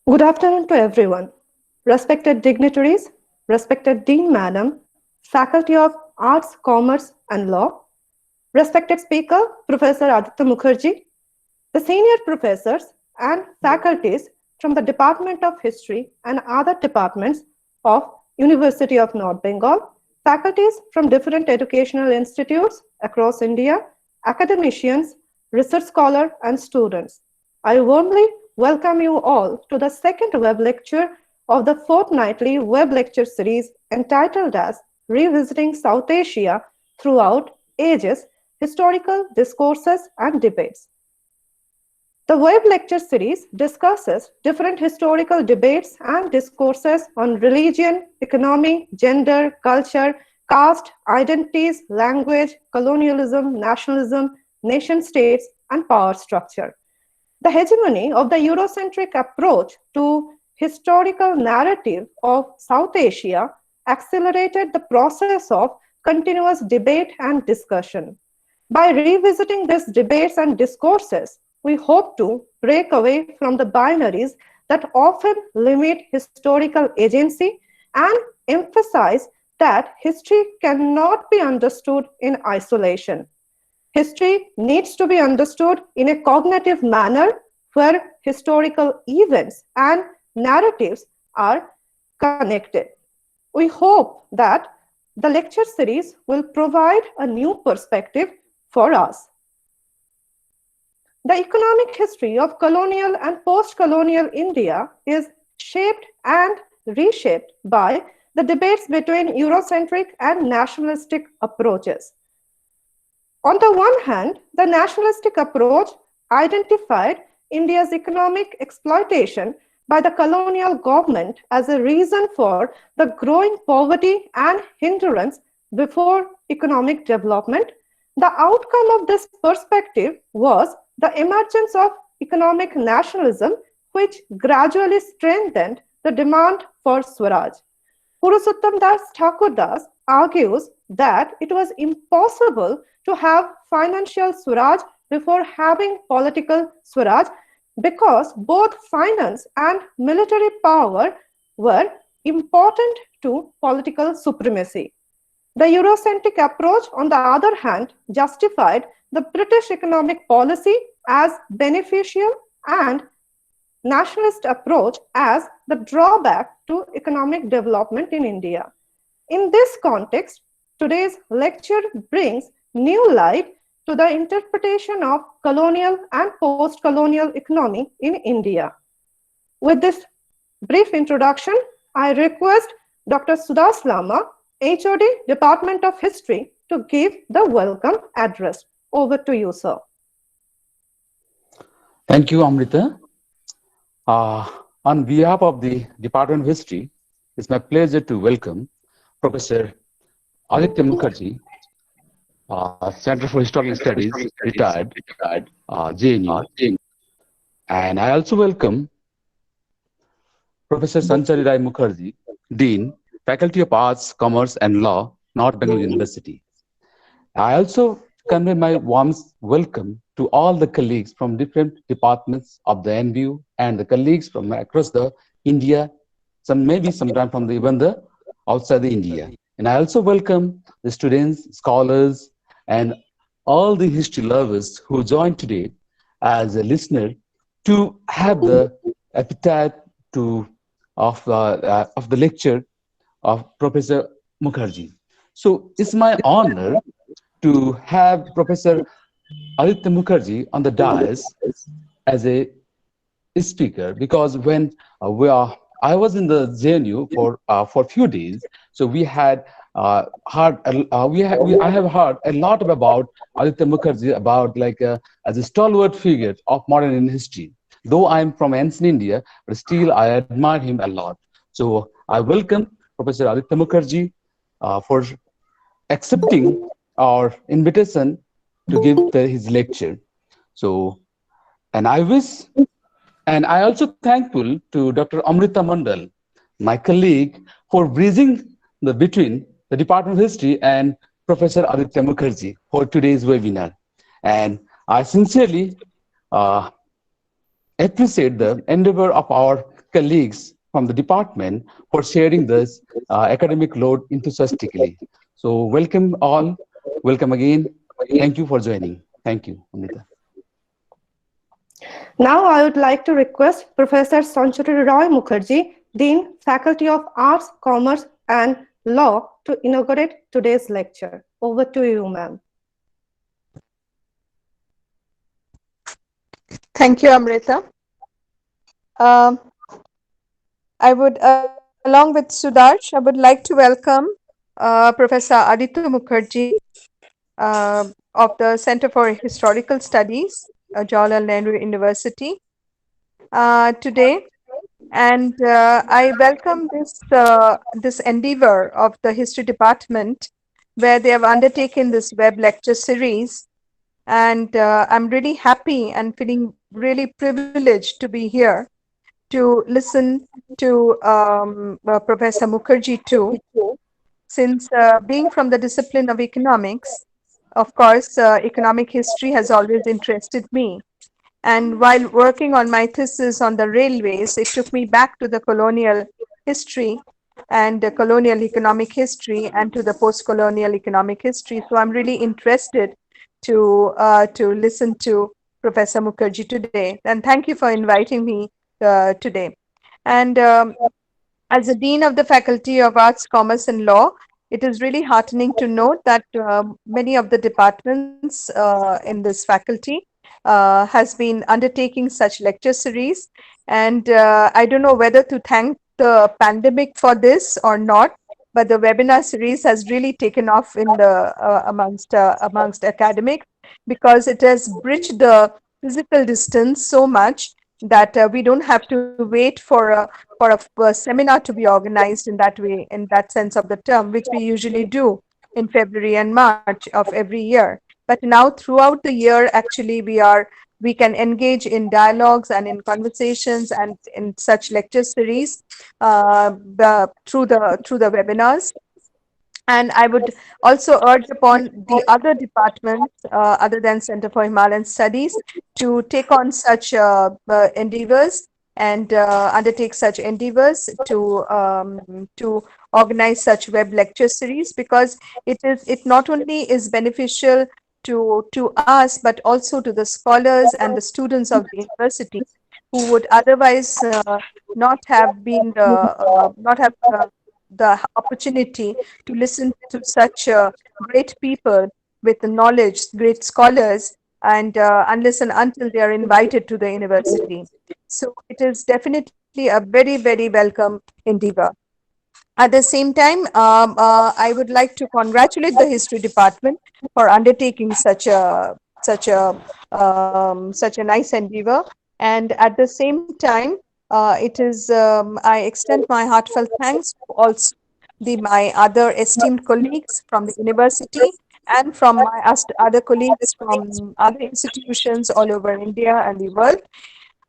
Good afternoon to everyone. Respected dignitaries, respected Dean Madam, Faculty of Arts, Commerce and Law, respected Speaker Professor Aditya Mukherjee, the senior professors and faculties from the Department of History and other departments of University of North Bengal, faculties from different educational institutes across India, academicians, research scholars, and students. I warmly welcome you all to the second web lecture of the fortnightly web lecture series entitled as Revisiting South Asia Throughout Ages, Historical Discourses and Debates. The web lecture series discusses different historical debates and discourses on religion, economy, gender, culture, caste, identities, language, colonialism, nationalism, nation states, and power structure. The hegemony of the Eurocentric approach to historical narrative of South Asia accelerated the process of continuous debate and discussion. By revisiting these debates and discourses, we hope to break away from the binaries that often limit historical agency and emphasize that history cannot be understood in isolation. History needs to be understood in a cognitive manner where historical events and narratives are connected. We hope that the lecture series will provide a new perspective for us. The economic history of colonial and post-colonial India is shaped and reshaped by the debates between Eurocentric and nationalistic approaches. On the one hand, the nationalistic approach identified India's economic exploitation by the colonial government as a reason for the growing poverty and hindrance before economic development. The outcome of this perspective was the emergence of economic nationalism, which gradually strengthened the demand for Swaraj. Purushottam Das Thakur Das argues that it was impossible to have financial Swaraj before having political Swaraj because both finance and military power were important to political supremacy. The Eurocentric approach, on the other hand, justified the British economic policy as beneficial and nationalist approach as the drawback to economic development in India. In this context, today's lecture brings new light to the interpretation of colonial and post-colonial economy in India. With this brief introduction, I request Dr. Sudas Lama, HOD, Department of History, to give the welcome address. Over to you, sir. Thank you, Amrita. On behalf of the Department of History, it's my pleasure to welcome Professor Aditya Mukherjee, Center for Historical Studies, retired, JNU. And I also welcome Professor Sanchari Rai Mukherjee, Dean, Faculty of Arts, Commerce and Law, North Bengal University. I also convey my warm welcome to all the colleagues from different departments of the NBU and the colleagues from across the India, maybe sometime from even the outside the India. And I also welcome the students, scholars, and all the history lovers who joined today as a listener to have the appetite of the lecture of Professor Mukherjee. So it's my honor to have Professor Aditya Mukherjee on the dais as a speaker, because when I was in the JNU for a few days, so we had I have heard a lot about Aditya Mukherjee, about as a stalwart figure of modern Indian history. Though I'm from ancient India, but still I admire him a lot. So I welcome Professor Aditya Mukherjee for accepting our invitation to give his lecture. So, and I also thankful to Dr. Amrita Mandal, my colleague, for bridging between the Department of History and Professor Aditya Mukherjee for today's webinar. And I sincerely appreciate the endeavor of our colleagues from the department for sharing this academic load enthusiastically. So welcome all. Welcome again. Thank you for joining. Thank you, Amrita. Now I would like to request Professor Sanchari Roy Mukherjee, Dean, Faculty of Arts, Commerce and Law, to inaugurate today's lecture. Over to you, ma'am. Thank you, Amrita. Um, I would, along with Sudarsh, I would like to welcome Professor Aditya Mukherjee of the Center for Historical Studies, Jawaharlal Nehru University, today. And I welcome this endeavor of the History Department, where they have undertaken this web lecture series. And I'm really happy and feeling really privileged to be here to listen to Professor Mukherjee too, since being from the discipline of economics, of course, economic history has always interested me. And while working on my thesis on the railways, it took me back to the colonial history and the colonial economic history and to the post-colonial economic history. So I'm really interested to listen to Professor Mukherjee today. And thank you for inviting me today. And as a Dean of the Faculty of Arts, Commerce and Law, it is really heartening to note that many of the departments in this faculty has been undertaking such lecture series. And I don't know whether to thank the pandemic for this or not, but the webinar series has really taken off in the amongst academics, because it has bridged the physical distance so much that we don't have to wait for a seminar to be organized in that way, in that sense of the term, which we usually do in February and March of every year. But now throughout the year, actually, we can engage in dialogues and in conversations and in such lecture series through the webinars. And I would also urge upon the other departments, other than Center for Himalayan Studies, to take on such endeavors and undertake such endeavors to organize such web lecture series, because it not only is beneficial to us, but also to the scholars and the students of the university, who would otherwise not have the opportunity to listen to such great people with knowledge, great scholars, and unless and until they are invited to the university. So it is definitely a very, very welcome endeavor. At the same time, I would like to congratulate the history department for undertaking such a nice endeavor. And at the same time, I extend my heartfelt thanks to also my other esteemed colleagues from the university and from my other colleagues from other institutions all over India and the world,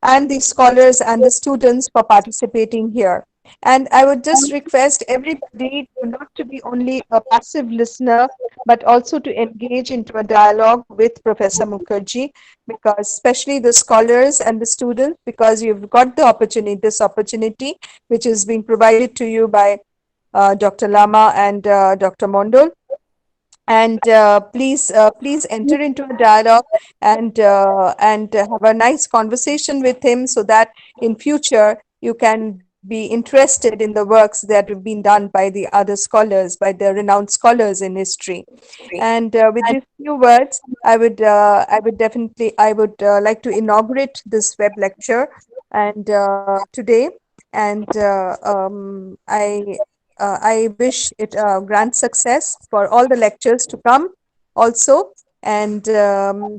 and the scholars and the students for participating here. And I would just request everybody not to be only a passive listener, but also to engage into a dialogue with Professor Mukherjee, because especially the scholars and the students, because you've got this opportunity, which is being provided to you by Dr. Lama and Dr. Mondol. And please enter into a dialogue and have a nice conversation with him, so that in future you can be interested in the works that have been done by the other scholars, by the renowned scholars in history. And with these few words, I would like to inaugurate this web lecture and today. And I wish it a grand success for all the lectures to come also. And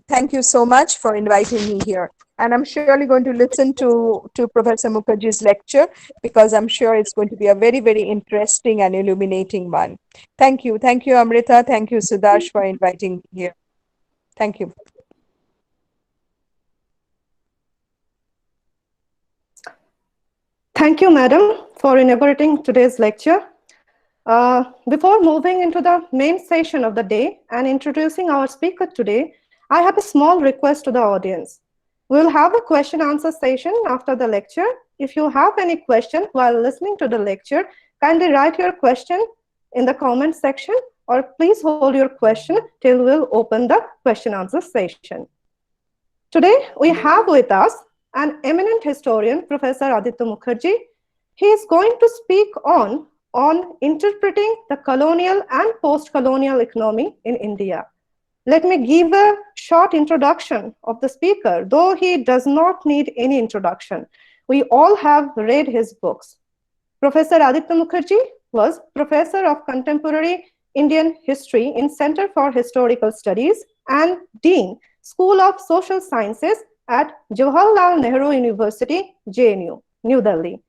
thank you so much for inviting me here. And I'm surely going to listen to Professor Mukherjee's lecture, because I'm sure it's going to be a very, very interesting and illuminating one. Thank you. Thank you, Amrita. Thank you, Sudarsh, for inviting me here. Thank you. Thank you, madam, for inaugurating today's lecture. Before moving into the main session of the day and introducing our speaker today, I have a small request to the audience. We'll have a question answer session after the lecture. If you have any question while listening to the lecture, kindly write your question in the comment section, or please hold your question till we'll open the question answer session. Today, we have with us an eminent historian, Professor Aditya Mukherjee. He is going to speak on interpreting the colonial and post-colonial economy in India. Let me give a short introduction of the speaker, though he does not need any introduction. We all have read his books. Professor Aditya Mukherjee was Professor of Contemporary Indian History in Center for Historical Studies and Dean, School of Social Sciences at Jawaharlal Nehru University, JNU, New Delhi.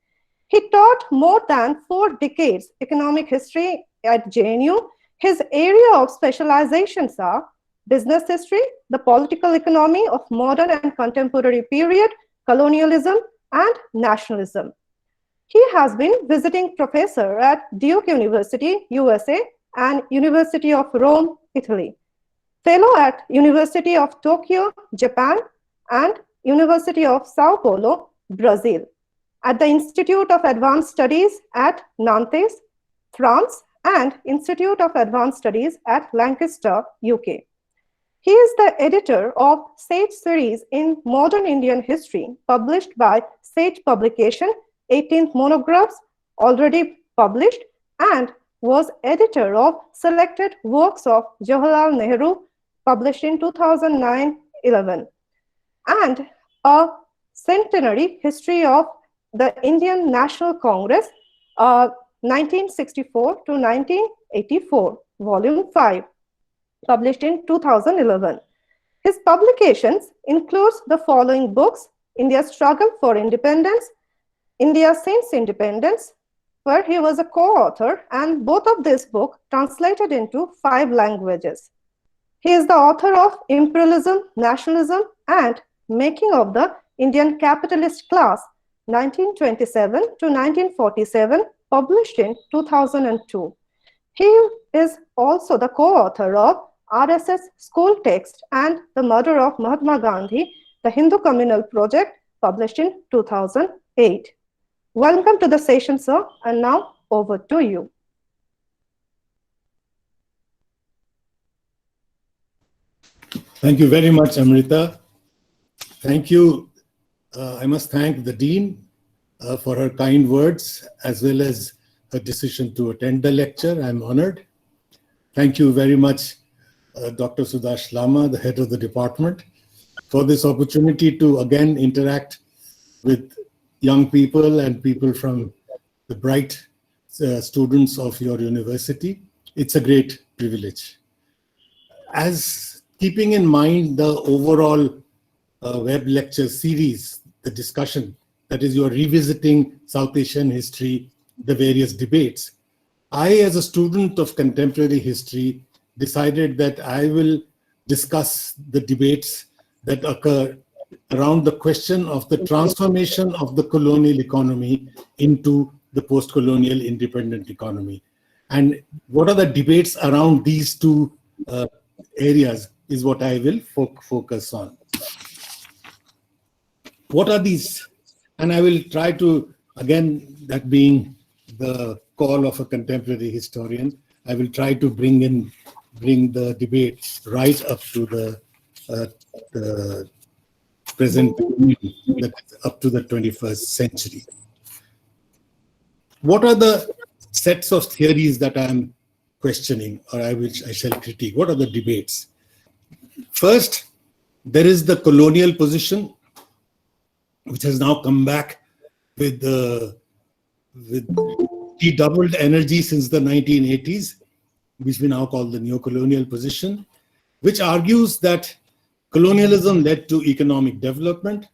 He taught more than 4 decades economic history at JNU. His area of specializations are business history, the political economy of modern and contemporary period, colonialism, and nationalism. He has been visiting professor at Duke University, USA, and University of Rome, Italy, fellow at University of Tokyo, Japan, and University of Sao Paulo, Brazil, at the Institute of Advanced Studies at Nantes, France, and Institute of Advanced Studies at Lancaster, UK. He is the editor of Sage Series in Modern Indian History, published by Sage Publication, 18th monographs already published, and was editor of Selected Works of Jawaharlal Nehru, published in 2009-11, and a centenary history of the Indian National Congress, 1964 to 1984, volume 5. Published in 2011. His publications include the following books: India's Struggle for Independence, India Since Independence, where he was a co-author, and both of these books translated into 5 languages. He is the author of Imperialism, Nationalism, and Making of the Indian Capitalist Class, 1927 to 1947, published in 2002. He is also the co-author of RSS School Text and The Murder of Mahatma Gandhi, the Hindu Communal Project, published in 2008. Welcome to the session, sir, and now over to you. Thank you very much, Amrita. Thank you. I must thank the Dean for her kind words, as well as her decision to attend the lecture. I'm honored. Thank you very much, Dr. Sudash Lama, the head of the department, for this opportunity to again interact with young people and people from the bright students of your university. It's a great privilege. As keeping in mind the overall web lecture series, the discussion, that is, you're revisiting South Asian history, the various debates. I, as a student of contemporary history, decided that I will discuss the debates that occur around the question of the transformation of the colonial economy into the post-colonial independent economy. And what are the debates around these two areas is what I will focus on. What are these? And I will try to, again, that being the call of a contemporary historian, I will try to bring the debates right up to the present, up to the 21st century. What are the sets of theories that I'm questioning, or I shall critique? What are the debates? First, there is the colonial position, which has now come back with redoubled energy since the 1980s, which we now call the neo-colonial position, which argues that colonialism led to economic development.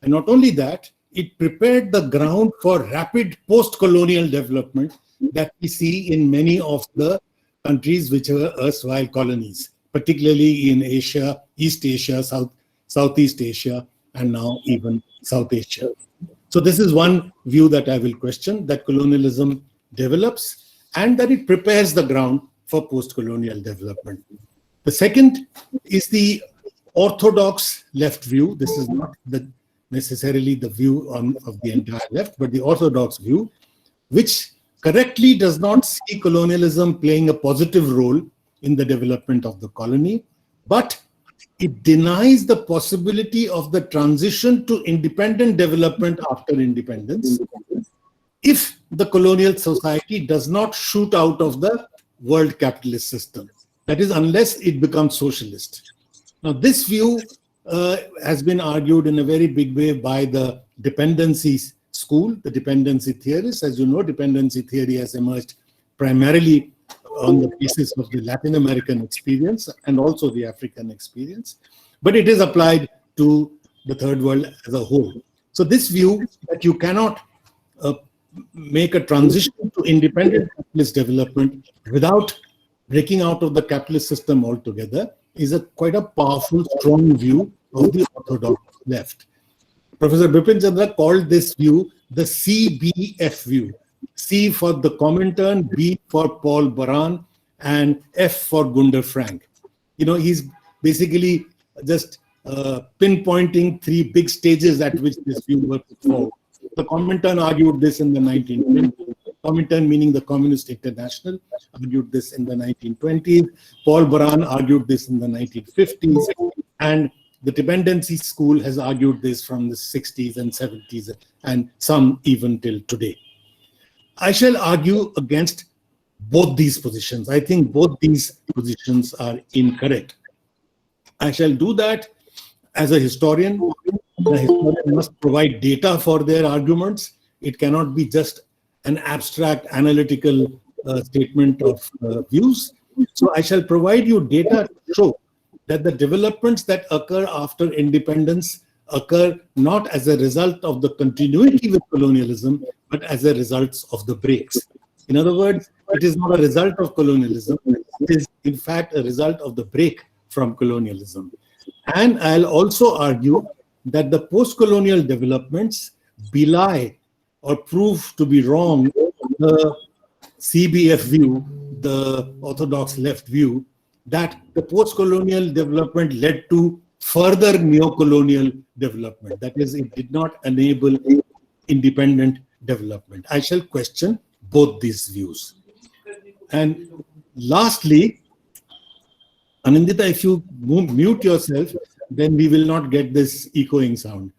And not only that, it prepared the ground for rapid post-colonial development that we see in many of the countries which were erstwhile colonies, particularly in Asia, East Asia, Southeast Asia, and now even South Asia. So this is one view that I will question, that colonialism develops and that it prepares the ground for post-colonial development. The second is the orthodox left view. This is not necessarily the view of the entire left, but the orthodox view, which correctly does not see colonialism playing a positive role in the development of the colony, but it denies the possibility of the transition to independent development after independence if the colonial society does not shoot out of the world capitalist system. That is, unless it becomes socialist. Now, this view has been argued in a very big way by the dependency school, the dependency theorists. As you know, dependency theory has emerged primarily on the basis of the Latin American experience and also the African experience, but it is applied to the third world as a whole. So this view that you cannot make a transition to independent capitalist development without breaking out of the capitalist system altogether is quite a powerful, strong view of the orthodox left. Professor Bipin Chandra called this view the CBF view. C for the Comintern, B for Paul Baran, and F for Gunder Frank. You know, he's basically just pinpointing three big stages at which this view was put forward. The Comintern argued this in the 1920s. Comintern, meaning the Communist International, argued this in the 1920s. Paul Baran argued this in the 1950s. And the dependency school has argued this from the 60s and 70s, and some even till today. I shall argue against both these positions. I think both these positions are incorrect. I shall do that as a historian. The historian must provide data for their arguments. It cannot be just an abstract analytical statement of views. So I shall provide you data to show that the developments that occur after independence occur not as a result of the continuity with colonialism, but as a result of the breaks. In other words, it is not a result of colonialism. It is, in fact, a result of the break from colonialism. And I'll also argue that the post-colonial developments belie or prove to be wrong the CBF view, the orthodox left view, that the post-colonial development led to further neo-colonial development. That is, it did not enable independent development. I shall question both these views. And lastly, Anindita, if you mute yourself, then we will not get this echoing sound.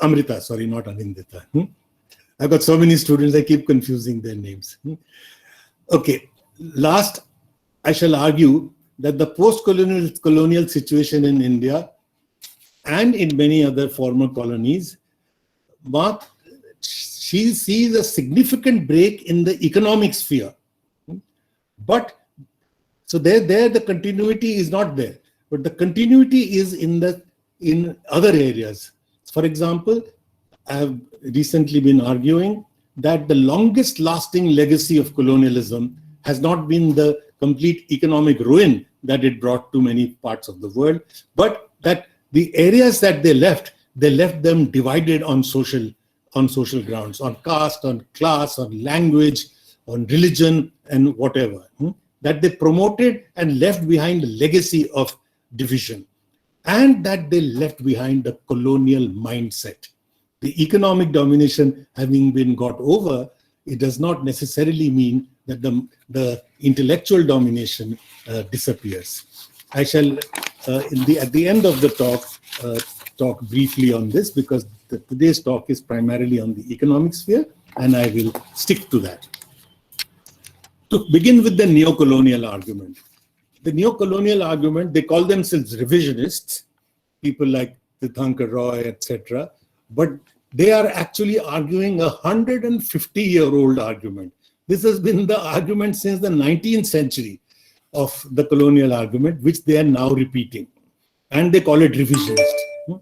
Amrita, sorry, not Anindita. I've got so many students, I keep confusing their names. Okay, last, I shall argue that the post-colonial situation in India and in many other former colonies, she sees a significant break in the economic sphere. But, so there the continuity is not there, but the continuity is in other areas. For example, I have recently been arguing that the longest lasting legacy of colonialism has not been the complete economic ruin that it brought to many parts of the world, but that the areas that they left them divided on social grounds, on caste, on class, on language, on religion, and whatever. That they promoted and left behind a legacy of division, and that they left behind a colonial mindset. The economic domination having been got over, it does not necessarily mean that the intellectual domination disappears. I shall, at the end of the talk briefly on this, because today's talk is primarily on the economic sphere, and I will stick to that. To begin with the neo-colonial argument. The neo-colonial argument, they call themselves revisionists, people like Tirthankar Roy, etc. But they are actually arguing a 150-year-old argument. This has been the argument since the 19th century of the colonial argument, which they are now repeating. And they call it revisionist.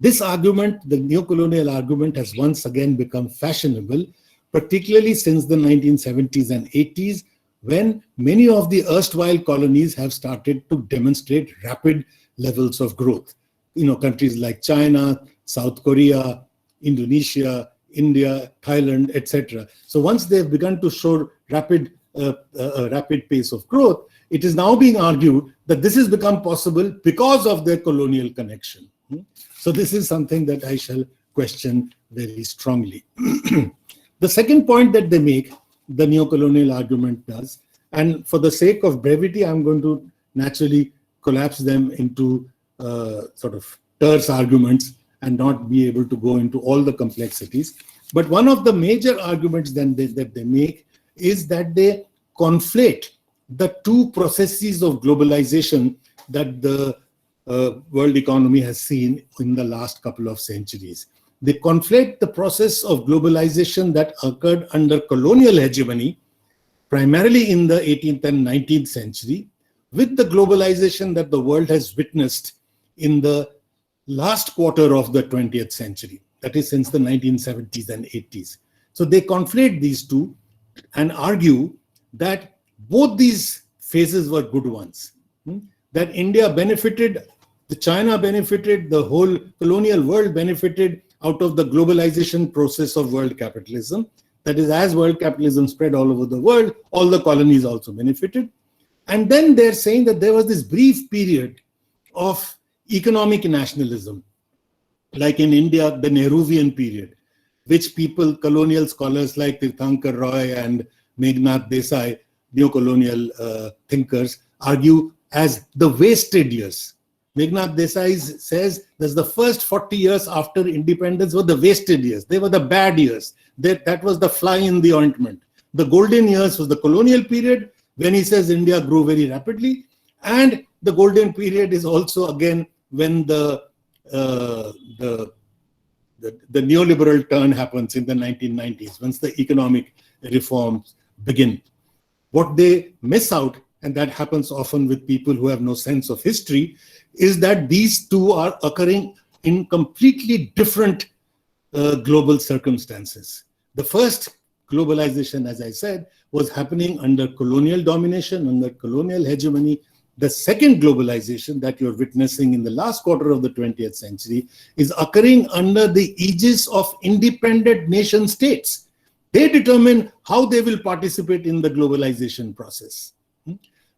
This argument, the neo-colonial argument, has once again become fashionable, particularly since the 1970s and 80s, when many of the erstwhile colonies have started to demonstrate rapid levels of growth. You know, countries like China, South Korea, Indonesia, India, Thailand, etc. So once they've begun to show rapid pace of growth, it is now being argued that this has become possible because of their colonial connection. So this is something that I shall question very strongly. The second point that they make, the neo-colonial argument does, and for the sake of brevity, I'm going to naturally collapse them into sort of terse arguments and not be able to go into all the complexities. But one of the major arguments then that they make is that they conflate the two processes of globalization that the world economy has seen in the last couple of centuries. They conflate the process of globalization that occurred under colonial hegemony, primarily in the 18th and 19th century, with the globalization that the world has witnessed in the last quarter of the 20th century, that is since the 1970s and 80s. So they conflate these two and argue that both these phases were good ones, that India benefited, the China benefited, the whole colonial world benefited out of the globalization process of world capitalism. That is, as world capitalism spread all over the world, all the colonies also benefited. And then they're saying that there was this brief period of economic nationalism, like in India, the Nehruvian period, which people, colonial scholars like Tirthankar Roy and Meghnad Desai, neo-colonial thinkers, argue as the wasted years. Meghnad Desai says that the first 40 years after independence were the wasted years. They were the bad years. That was the fly in the ointment. The golden years was the colonial period, when he says India grew very rapidly. And the golden period is also again when the neoliberal turn happens in the 1990s, once the economic reforms begin. What they miss out, and that happens often with people who have no sense of history, is that these two are occurring in completely different global circumstances. The first globalization, as I said, was happening under colonial domination, under colonial hegemony. The second globalization that you're witnessing in the last quarter of the 20th century is occurring under the aegis of independent nation states. They determine how they will participate in the globalization process.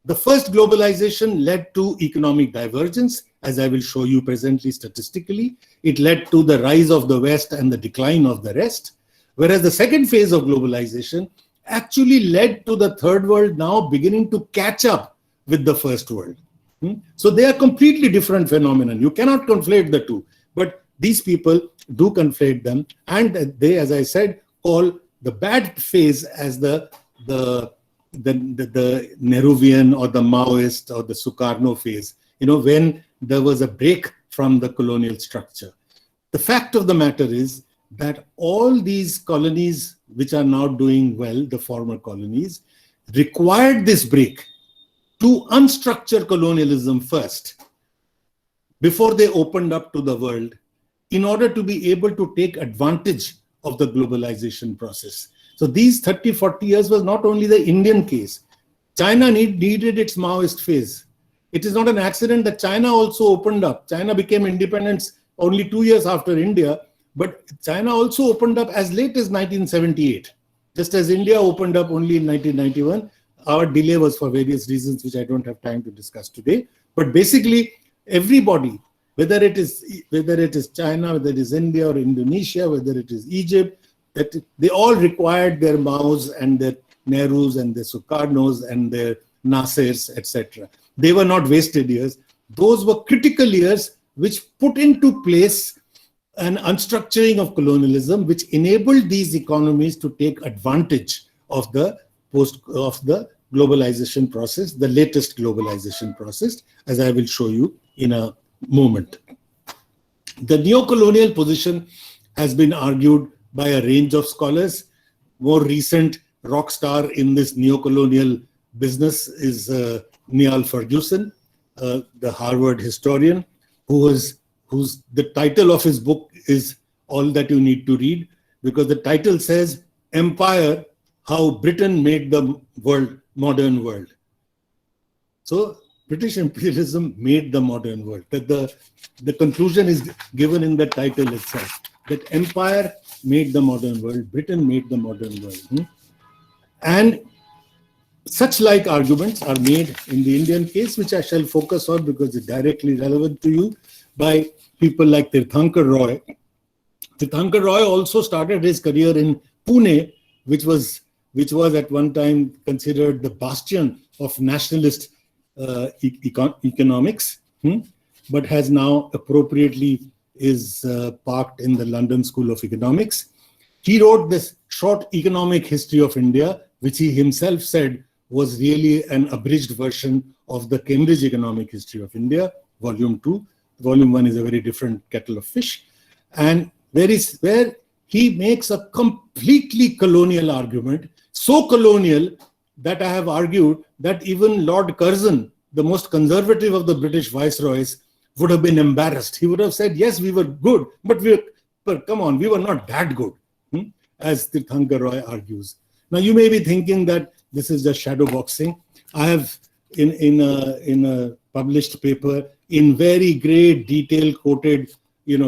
The first globalization led to economic divergence, as I will show you presently statistically. It led to the rise of the West and the decline of the rest. Whereas the second phase of globalization actually led to the third world now beginning to catch up with the first world. So they are completely different phenomena. You cannot conflate the two, but these people do conflate them. And they, as I said, call the bad phase as the Nehruvian or the Maoist or the Sukarno phase, when there was a break from the colonial structure. The fact of the matter is that all these colonies which are now doing well, the former colonies, required this break to unstructure colonialism first, before they opened up to the world, in order to be able to take advantage of the globalization process. So these 30, 40 years was not only the Indian case. China needed its Maoist phase. It is not an accident that China also opened up. China became independent only 2 years after India, but China also opened up as late as 1978. Just as India opened up only in 1991, our delay was for various reasons, which I don't have time to discuss today. But basically, everybody, whether it is China, whether it is India or Indonesia, whether it is Egypt, that they all required their Maos and their Nehrus and their Sukarnos and their Nasirs, etc. They were not wasted years. Those were critical years which put into place an unstructuring of colonialism, which enabled these economies to take advantage of the globalization process, the latest globalization process, as I will show you in a moment. The neo-colonial position has been argued by a range of scholars. More recent rock star in this neo-colonial business is Niall Ferguson, the Harvard historian, whose the title of his book is All That You Need to Read, because the title says Empire, How Britain Made the Modern World. So British imperialism made the modern world. That the conclusion is given in the title itself, that empire made the modern world, Britain made the modern world. And Such like arguments are made in the Indian case, which I shall focus on because it's directly relevant to you, by people like Tirthankar Roy. Tirthankar Roy also started his career in Pune, which was at one time considered the bastion of nationalist economics, but has now appropriately is parked in the London School of Economics. He wrote this short economic history of India, which he himself said was really an abridged version of the Cambridge Economic History of India, Volume 2. Volume 1 is a very different kettle of fish. And where he makes a completely colonial argument, so colonial that I have argued that even Lord Curzon, the most conservative of the British viceroys, would have been embarrassed. He would have said, yes, we were good, but come on, we were not that good, as Tirthankar Roy argues. Now, you may be thinking that this is just shadow boxing. I have, in a published paper, in very great detail, quoted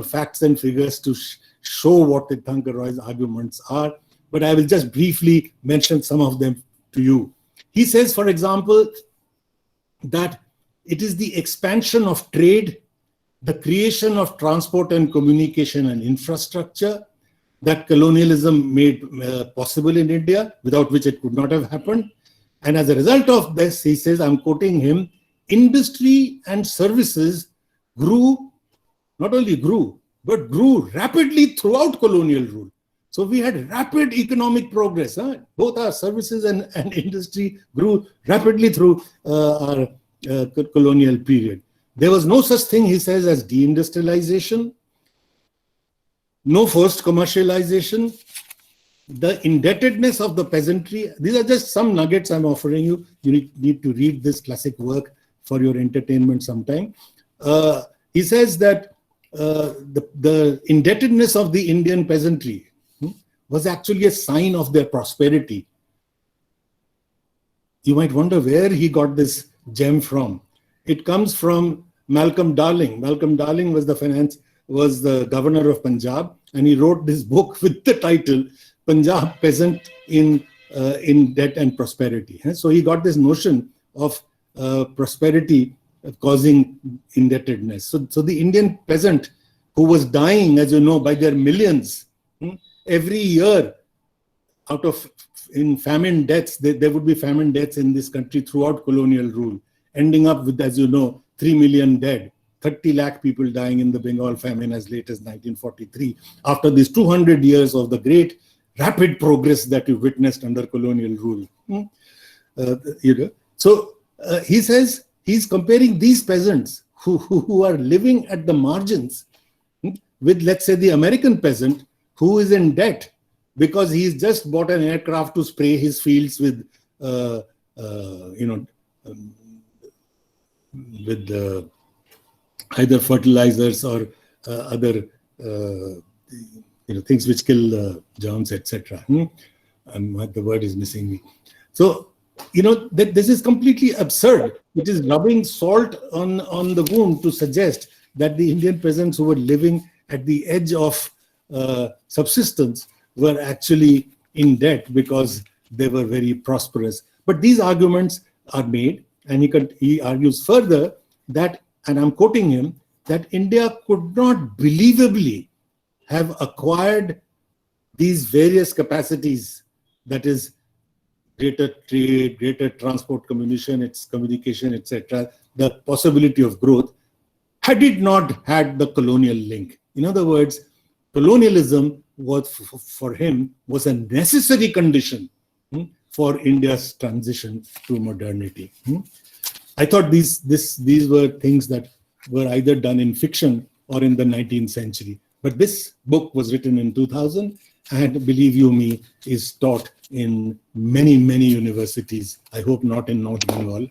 facts and figures to show what Tirthankar Roy's arguments are, but I will just briefly mention some of them to you. He says, for example, that it is the expansion of trade, the creation of transport and communication and infrastructure that colonialism made possible in India, without which it could not have happened. And as a result of this, he says, I'm quoting him, industry and services grew, not only grew, but grew rapidly throughout colonial rule. So we had rapid economic progress. Both our services and industry grew rapidly through our colonial period. There was no such thing, he says, as deindustrialization, no forced commercialization, the indebtedness of the peasantry. These are just some nuggets I'm offering you. You need to read this classic work for your entertainment sometime. He says that the indebtedness of the Indian peasantry was actually a sign of their prosperity. You might wonder where he got this gem from. It comes from Malcolm Darling. Malcolm Darling was the governor of Punjab, and he wrote this book with the title Punjab Peasant in Debt and Prosperity. So he got this notion of prosperity causing indebtedness. So the Indian peasant who was dying, as you know, by their millions, every year in famine deaths, there would be famine deaths in this country throughout colonial rule, ending up with, as you know, 3 million dead, 30 lakh people dying in the Bengal famine as late as 1943, after these 200 years of the great rapid progress that we witnessed under colonial rule. So he says he's comparing these peasants who are living at the margins with, let's say, the American peasant who is in debt because he's just bought an aircraft to spray his fields with, either fertilizers or other things which kill germs, etc. The word is missing me. So this is completely absurd. It is rubbing salt on the wound to suggest that the Indian peasants who were living at the edge of subsistence were actually in debt because they were very prosperous. But these arguments are made, and he argues further that, and I'm quoting him, that India could not believably have acquired these various capacities, that is, greater trade, greater transport, communication, etc., the possibility of growth, had it not had the colonial link. In other words, colonialism was, for him, was a necessary condition for India's transition to modernity. I thought these were things that were either done in fiction or in the 19th century. But this book was written in 2000 and, believe you me, is taught in many, many universities. I hope not in North Bengal,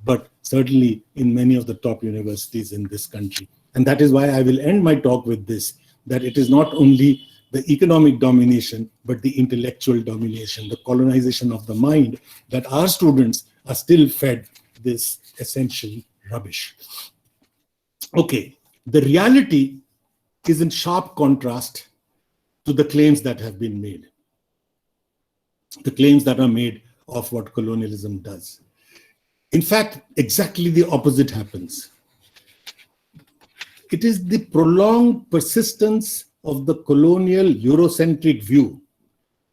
but certainly in many of the top universities in this country. And that is why I will end my talk with this, that it is not only the economic domination, but the intellectual domination, the colonization of the mind, that our students are still fed this essential rubbish. Okay, the reality is in sharp contrast to the claims that have been made. The claims that are made of what colonialism does. In fact, exactly the opposite happens. It is the prolonged persistence of the colonial Eurocentric view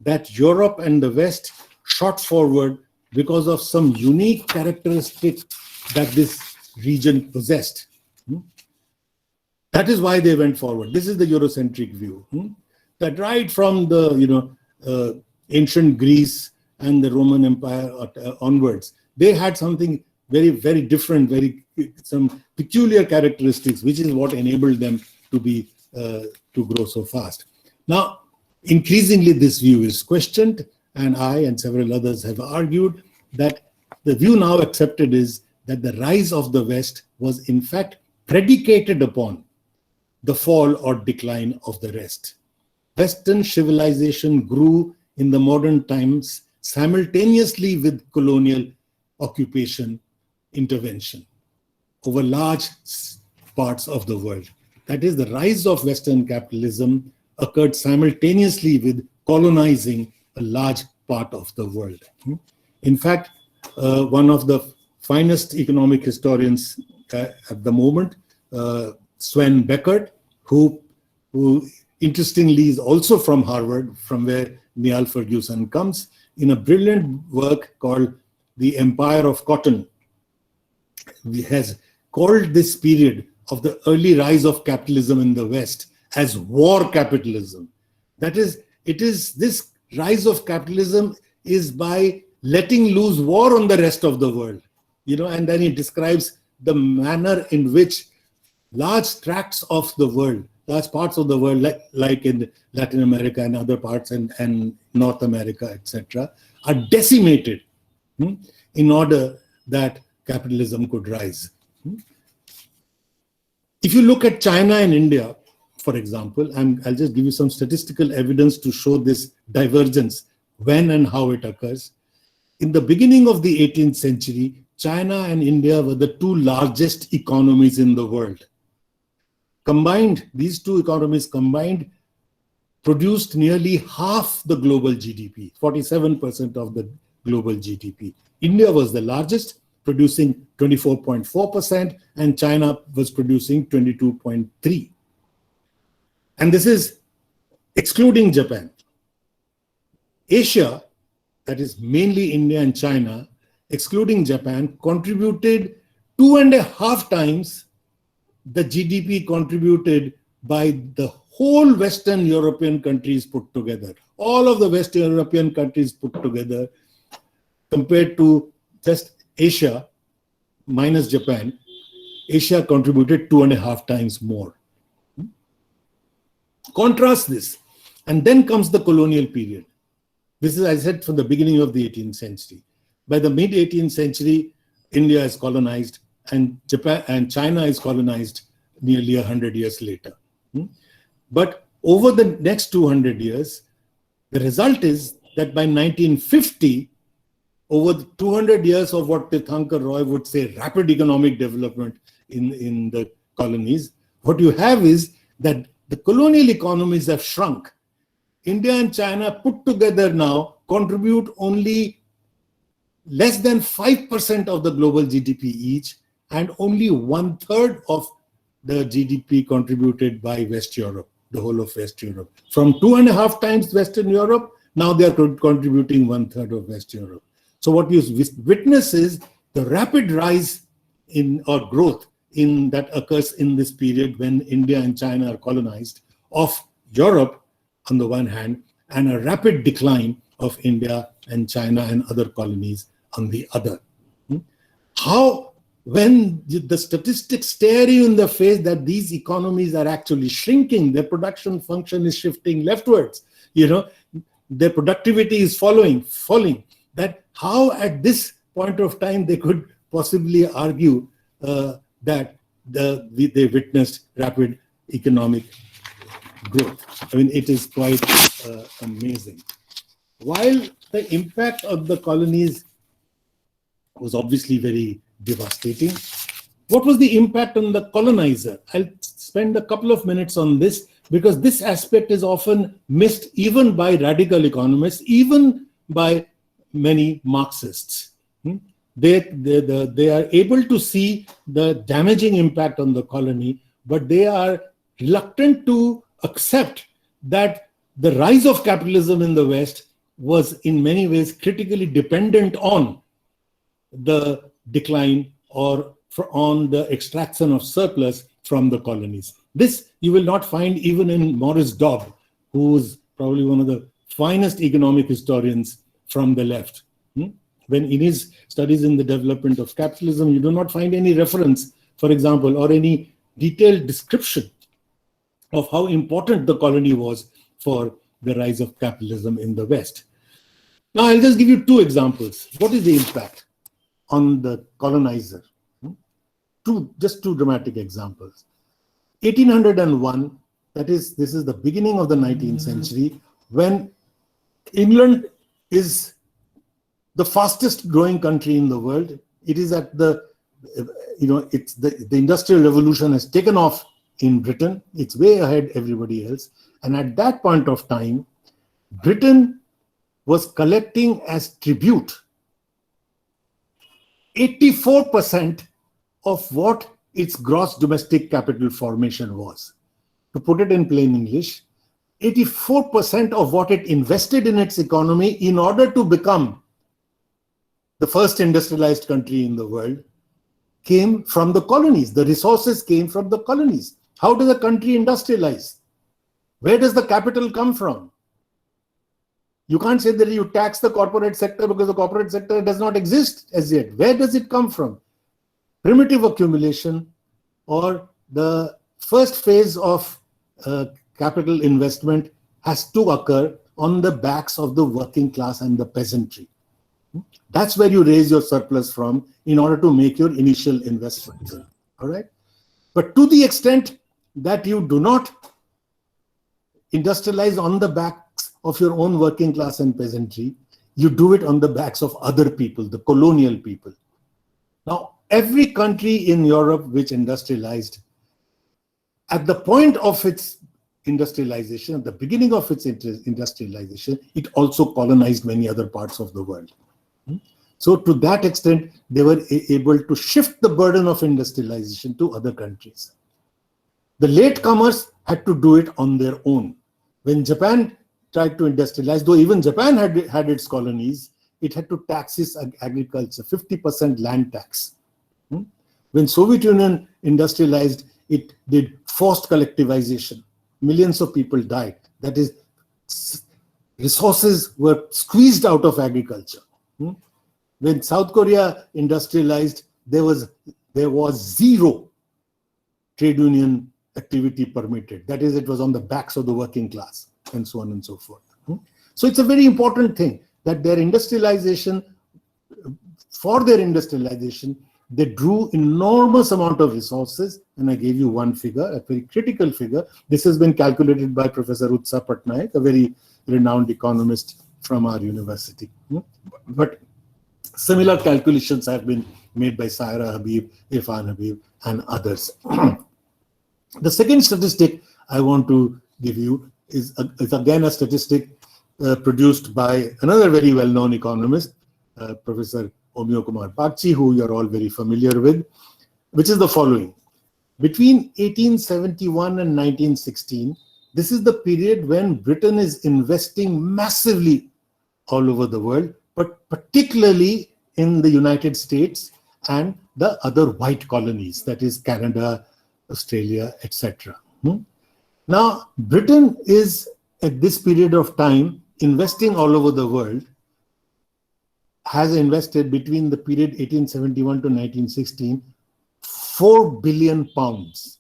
that Europe and the West shot forward because of some unique characteristic that this region possessed. That is why they went forward. This is the Eurocentric view. That right from the ancient Greece and the Roman Empire onwards, they had something very, very different, some peculiar characteristics, which is what enabled them to grow so fast. Now, increasingly, this view is questioned, and I and several others have argued that the view now accepted is that the rise of the West was in fact predicated upon the fall or decline of the rest. Western civilization grew in the modern times simultaneously with colonial occupation intervention over large parts of the world. That is, the rise of Western capitalism occurred simultaneously with colonizing a large part of the world. In fact, one of the finest economic historians at the moment, Sven Beckert, who interestingly is also from Harvard, from where Niall Ferguson comes, in a brilliant work called The Empire of Cotton, he has called this period of the early rise of capitalism in the West as war capitalism. That is, it is this rise of capitalism is by letting loose war on the rest of the world, and then he describes the manner in which large tracts of the world, large parts of the world, like in Latin America and other parts and North America, etc., are decimated in order that capitalism could rise. If you look at China and India, for example, and I'll just give you some statistical evidence to show this divergence, when and how it occurs. In the beginning of the 18th century, China and India were the two largest economies in the world. Combined, these two economies combined produced nearly half the global GDP, 47% of the global GDP. India was the largest, producing 24.4%, and China was producing 22.3%. And this is excluding Japan. Asia, that is mainly India and China, excluding Japan, contributed 2.5 times the GDP contributed by the whole Western European countries put together. All of the Western European countries put together, compared to just Asia, minus Japan, Asia contributed 2.5 times more. Contrast this, and then comes the colonial period. This is, I said, from the beginning of the 18th century. By the mid-18th century, India is colonized, and Japan and China is colonized nearly 100 years later. But over the next 200 years, the result is that by 1950, over the 200 years of what Tirthankar Roy would say rapid economic development in the colonies, what you have is that the colonial economies have shrunk. India and China put together now contribute only less than 5% of the global GDP each, and only 1/3 of the GDP contributed by West Europe, the whole of West Europe. From 2.5 times Western Europe, now they are contributing 1/3 of West Europe. So what you witness is the rapid rise in or growth in that occurs in this period when India and China are colonized of Europe on the one hand, and a rapid decline of India and China and other colonies on the other. How, when the statistics stare you in the face that these economies are actually shrinking, their production function is shifting leftwards, their productivity is falling, that how at this point of time they could possibly argue that they witnessed rapid economic growth. I mean, it is quite amazing. While the impact of the colonies was obviously very devastating, what was the impact on the colonizer? I'll spend a couple of minutes on this because this aspect is often missed even by radical economists, even by many Marxists. They are able to see the damaging impact on the colony, but they are reluctant to accept that the rise of capitalism in the West was in many ways critically dependent on the decline or on the extraction of surplus from the colonies. This you will not find even in Morris Dobb, who is probably one of the finest economic historians from the left. When in his studies in the development of capitalism, you do not find any reference, for example, or any detailed description of how important the colony was for the rise of capitalism in the West. Now, I'll just give you two examples. What is the impact on the colonizer? Just two dramatic examples. 1801, this is the beginning of the 19th century, when England is the fastest growing country in the world. It is at the industrial revolution has taken off in Britain. It's way ahead everybody else. And at that point of time, Britain was collecting as tribute 84% of what its gross domestic capital formation was. To put it in plain English, 84% of what it invested in its economy in order to become the first industrialized country in the world came from the colonies. The resources came from the colonies. How does a country industrialize? Where does the capital come from? You can't say that you tax the corporate sector because the corporate sector does not exist as yet. Where does it come from? Primitive accumulation, or the first phase of capital investment has to occur on the backs of the working class and the peasantry. That's where you raise your surplus from in order to make your initial investment. All right. But to the extent that you do not industrialize on the backs of your own working class and peasantry, you do it on the backs of other people, the colonial people. Now, every country in Europe which industrialized, at the point of its industrialization, at the beginning of its industrialization, it also colonized many other parts of the world. So to that extent, they were able to shift the burden of industrialization to other countries. The latecomers had to do it on their own. When Japan tried to industrialize, though even Japan had its colonies, it had to tax its agriculture, 50% land tax. When Soviet Union industrialized, it did forced collectivization. Millions of people died. That is, resources were squeezed out of agriculture. When South Korea industrialized, there was zero trade union activity permitted. That is, it was on the backs of the working class, and so on and so forth. So it's a very important thing that their industrialization, they drew enormous amount of resources. And I gave you one figure, a very critical figure. This has been calculated by Professor Utsa Patnaik, a very renowned economist from our university. But similar calculations have been made by Saira Habib, Irfan Habib, and others. The second statistic I want to give you is again a statistic produced by another very well-known economist, Professor Omyo Kumar Bagchi, who you're all very familiar with, which is the following. Between 1871 and 1916, this is the period when Britain is investing massively all over the world, but particularly in the United States and the other white colonies, that is Canada, Australia, etc. Now, Britain is at this period of time investing all over the world, has invested between the period 1871 to 1916, 4 billion pounds.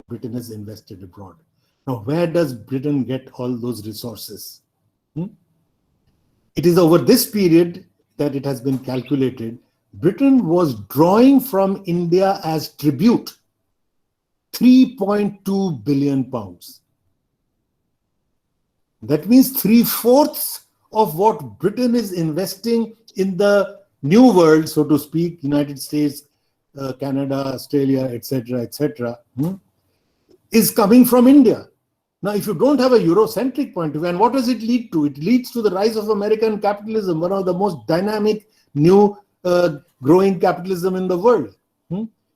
Britain has invested abroad. Now, where does Britain get all those resources? It is over this period that it has been calculated. Britain was drawing from India as tribute 3.2 billion pounds. That means 3/4 of what Britain is investing in the new world, so to speak, United States, Canada, Australia, etc., etc., is coming from India. Now, if you don't have a Eurocentric point of view, and what does it lead to? It leads to the rise of American capitalism, one of the most dynamic, new, growing capitalism in the world.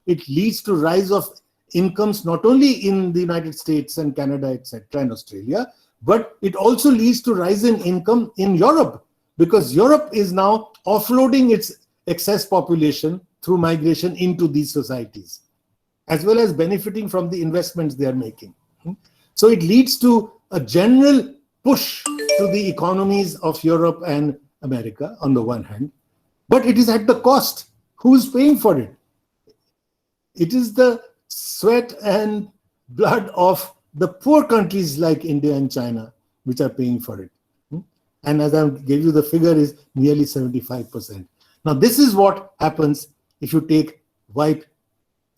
It leads to rise of incomes not only in the United States and Canada, etc., and Australia, but it also leads to rise in income in Europe, because Europe is now offloading its excess population through migration into these societies, as well as benefiting from the investments they are making. So it leads to a general push to the economies of Europe and America on the one hand, but it is at the cost. Who is paying for it? It is the sweat and blood of the poor countries like India and China which are paying for it. And as I gave you, the figure is nearly 75%. Now, this is what happens if you wipe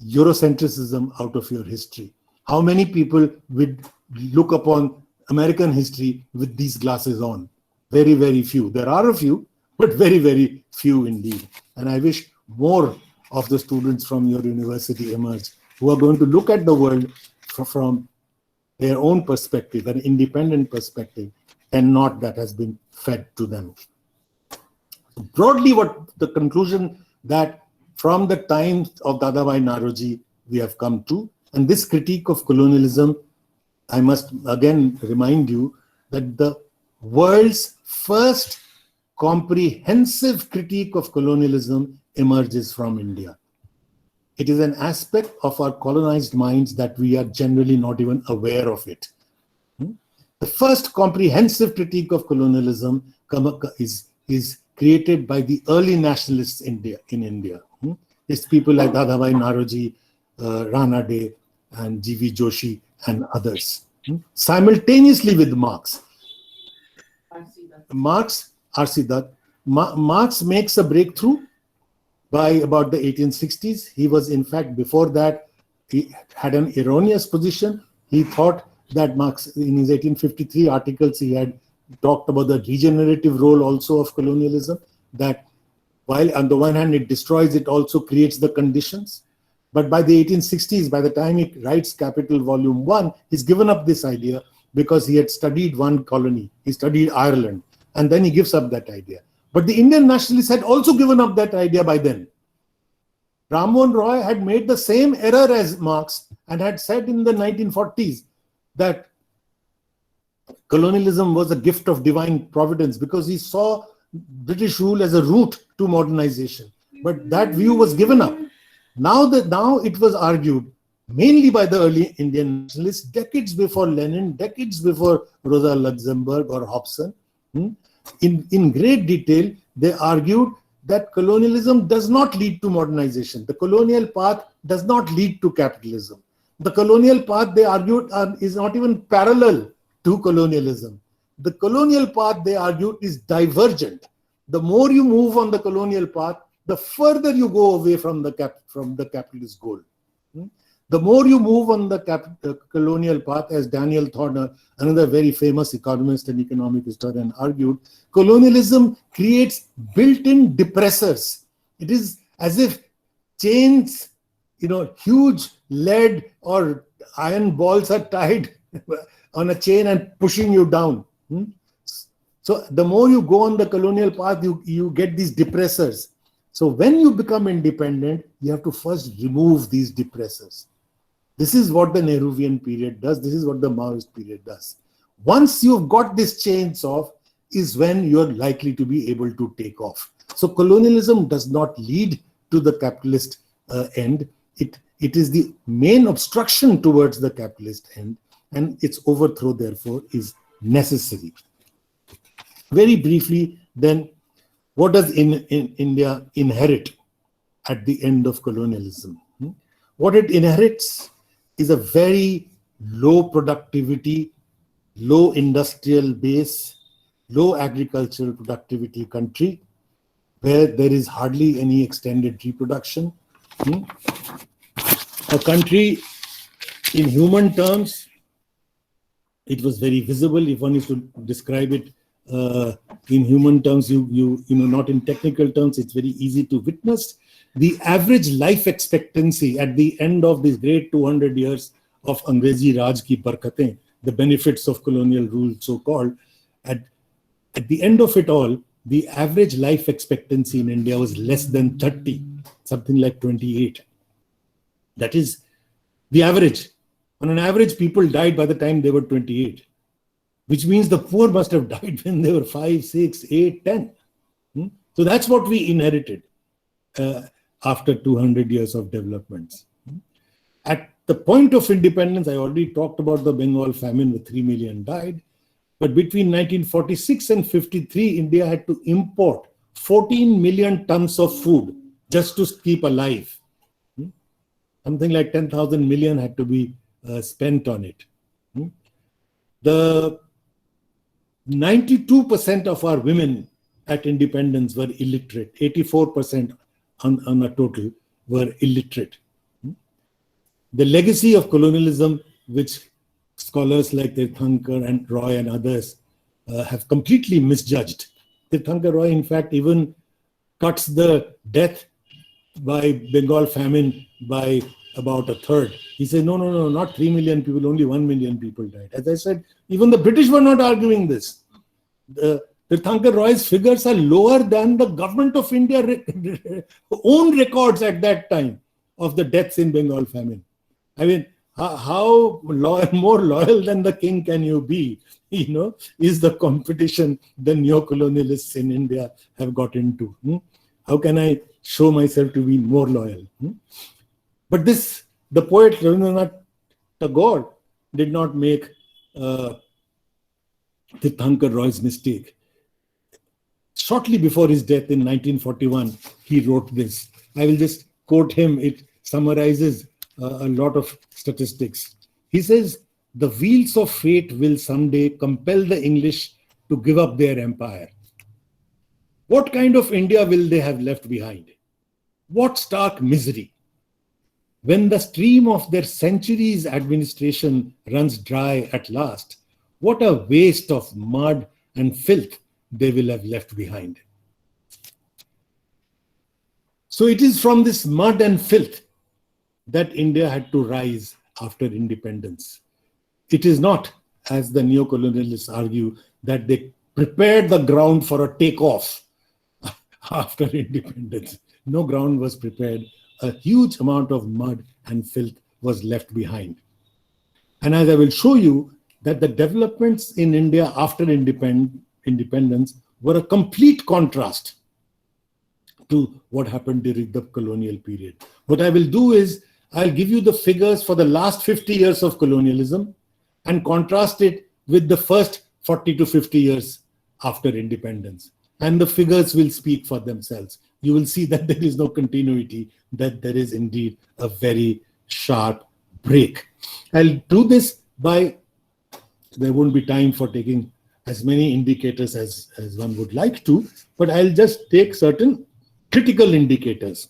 Eurocentrism out of your history. How many people would look upon American history with these glasses on? Very, very few. There are a few, but very, very few indeed. And I wish more of the students from your university emerge who are going to look at the world from their own perspective, an independent perspective, and not that has been fed to them. Broadly, what the conclusion that from the times of Dadabhai Naoroji we have come to, and this critique of colonialism, I must again remind you that the world's first comprehensive critique of colonialism emerges from India. It is an aspect of our colonized minds that we are generally not even aware of it. The first comprehensive critique of colonialism is created by the early nationalists in India. It's people like Dadabhai Naoroji, Rana Day, and G.V. Joshi, and others. Simultaneously with Marx. R.C. Dutt. Marx makes a breakthrough by about the 1860s. He was, in fact, before that, he had an erroneous position. He thought that Marx, in his 1853 articles, he had talked about the regenerative role also of colonialism, that while on the one hand it destroys, it also creates the conditions. But by the 1860s, by the time he writes Capital Volume 1, he's given up this idea because he had studied one colony. He studied Ireland, and then he gives up that idea. But the Indian nationalists had also given up that idea by then. Ram Mohan Roy had made the same error as Marx and had said in the 1940s that colonialism was a gift of divine providence because he saw British rule as a route to modernization. But that view was given up. Now it was argued mainly by the early Indian nationalists, decades before Lenin, decades before Rosa Luxemburg or Hobson. In great detail, they argued that colonialism does not lead to modernization. The colonial path does not lead to capitalism. The colonial path, they argued, is not even parallel to colonialism. The colonial path, they argued, is divergent. The more you move on the colonial path, the further you go away from the capitalist goal. The more you move on the colonial path, as Daniel Thorner, another very famous economist and economic historian, argued, colonialism creates built-in depressors. It is as if chains, huge lead or iron balls are tied on a chain and pushing you down. So the more you go on the colonial path, you get these depressors. So when you become independent, you have to first remove these depressors. This is what the Nehruvian period does. This is what the Maoist period does. Once you've got these chains off is when you're likely to be able to take off. So colonialism does not lead to the capitalist end. It is the main obstruction towards the capitalist end, and its overthrow, therefore, is necessary. Very briefly, then, what does India inherit at the end of colonialism? What it inherits is a very low productivity, low industrial base, low agricultural productivity country where there is hardly any extended reproduction. A country in human terms, it was very visible. If one is to describe it in human terms, not in technical terms, it's very easy to witness. The average life expectancy at the end of this great 200 years of Angrezi Raj ki barkatein the benefits of colonial rule, so-called, at the end of it all, the average life expectancy in India was less than 30, something like 28. That is the average. On an average, people died by the time they were 28, which means the poor must have died when they were 5, 6, 8, 10. So that's what we inherited after 200 years of developments. At the point of independence, I already talked about the Bengal famine with 3 million died. But between 1946 and 53, India had to import 14 million tons of food just to keep alive. Something like 10,000 million had to be spent on it. The 92% of our women at independence were illiterate. 84% on a total were illiterate. The legacy of colonialism, which scholars like Tirthankar and Roy and others have completely misjudged. Tirthankar Roy, in fact, even cuts the death by Bengal famine by about a third. He said, no, not 3 million people, only 1 million people died. As I said, even the British were not arguing this. Tirthankar Roy's figures are lower than the government of India own records at that time of the deaths in Bengal famine. I mean, how more loyal than the king can you be? Is the competition the neo-colonialists in India have got into. How can I show myself to be more loyal? But the poet Rabindranath Tagore did not make Tirthankar Roy's mistake. Shortly before his death in 1941, he wrote this. I will just quote him. It summarizes a lot of statistics. He says, the wheels of fate will someday compel the English to give up their empire. What kind of India will they have left behind? What stark misery! When the stream of their centuries' administration runs dry at last, what a waste of mud and filth they will have left behind. So it is from this mud and filth that India had to rise after independence. It is not, as the neo-colonialists argue, that they prepared the ground for a takeoff after independence. No ground was prepared. A huge amount of mud and filth was left behind. And as I will show you, that the developments in India after independence were a complete contrast to what happened during the colonial period. What I will do is, I'll give you the figures for the last 50 years of colonialism and contrast it with the first 40 to 50 years after independence. And the figures will speak for themselves. You will see that there is no continuity, that there is indeed a very sharp break. I'll do this by, there won't be time for taking as many indicators as one would like to, but I'll just take certain critical indicators.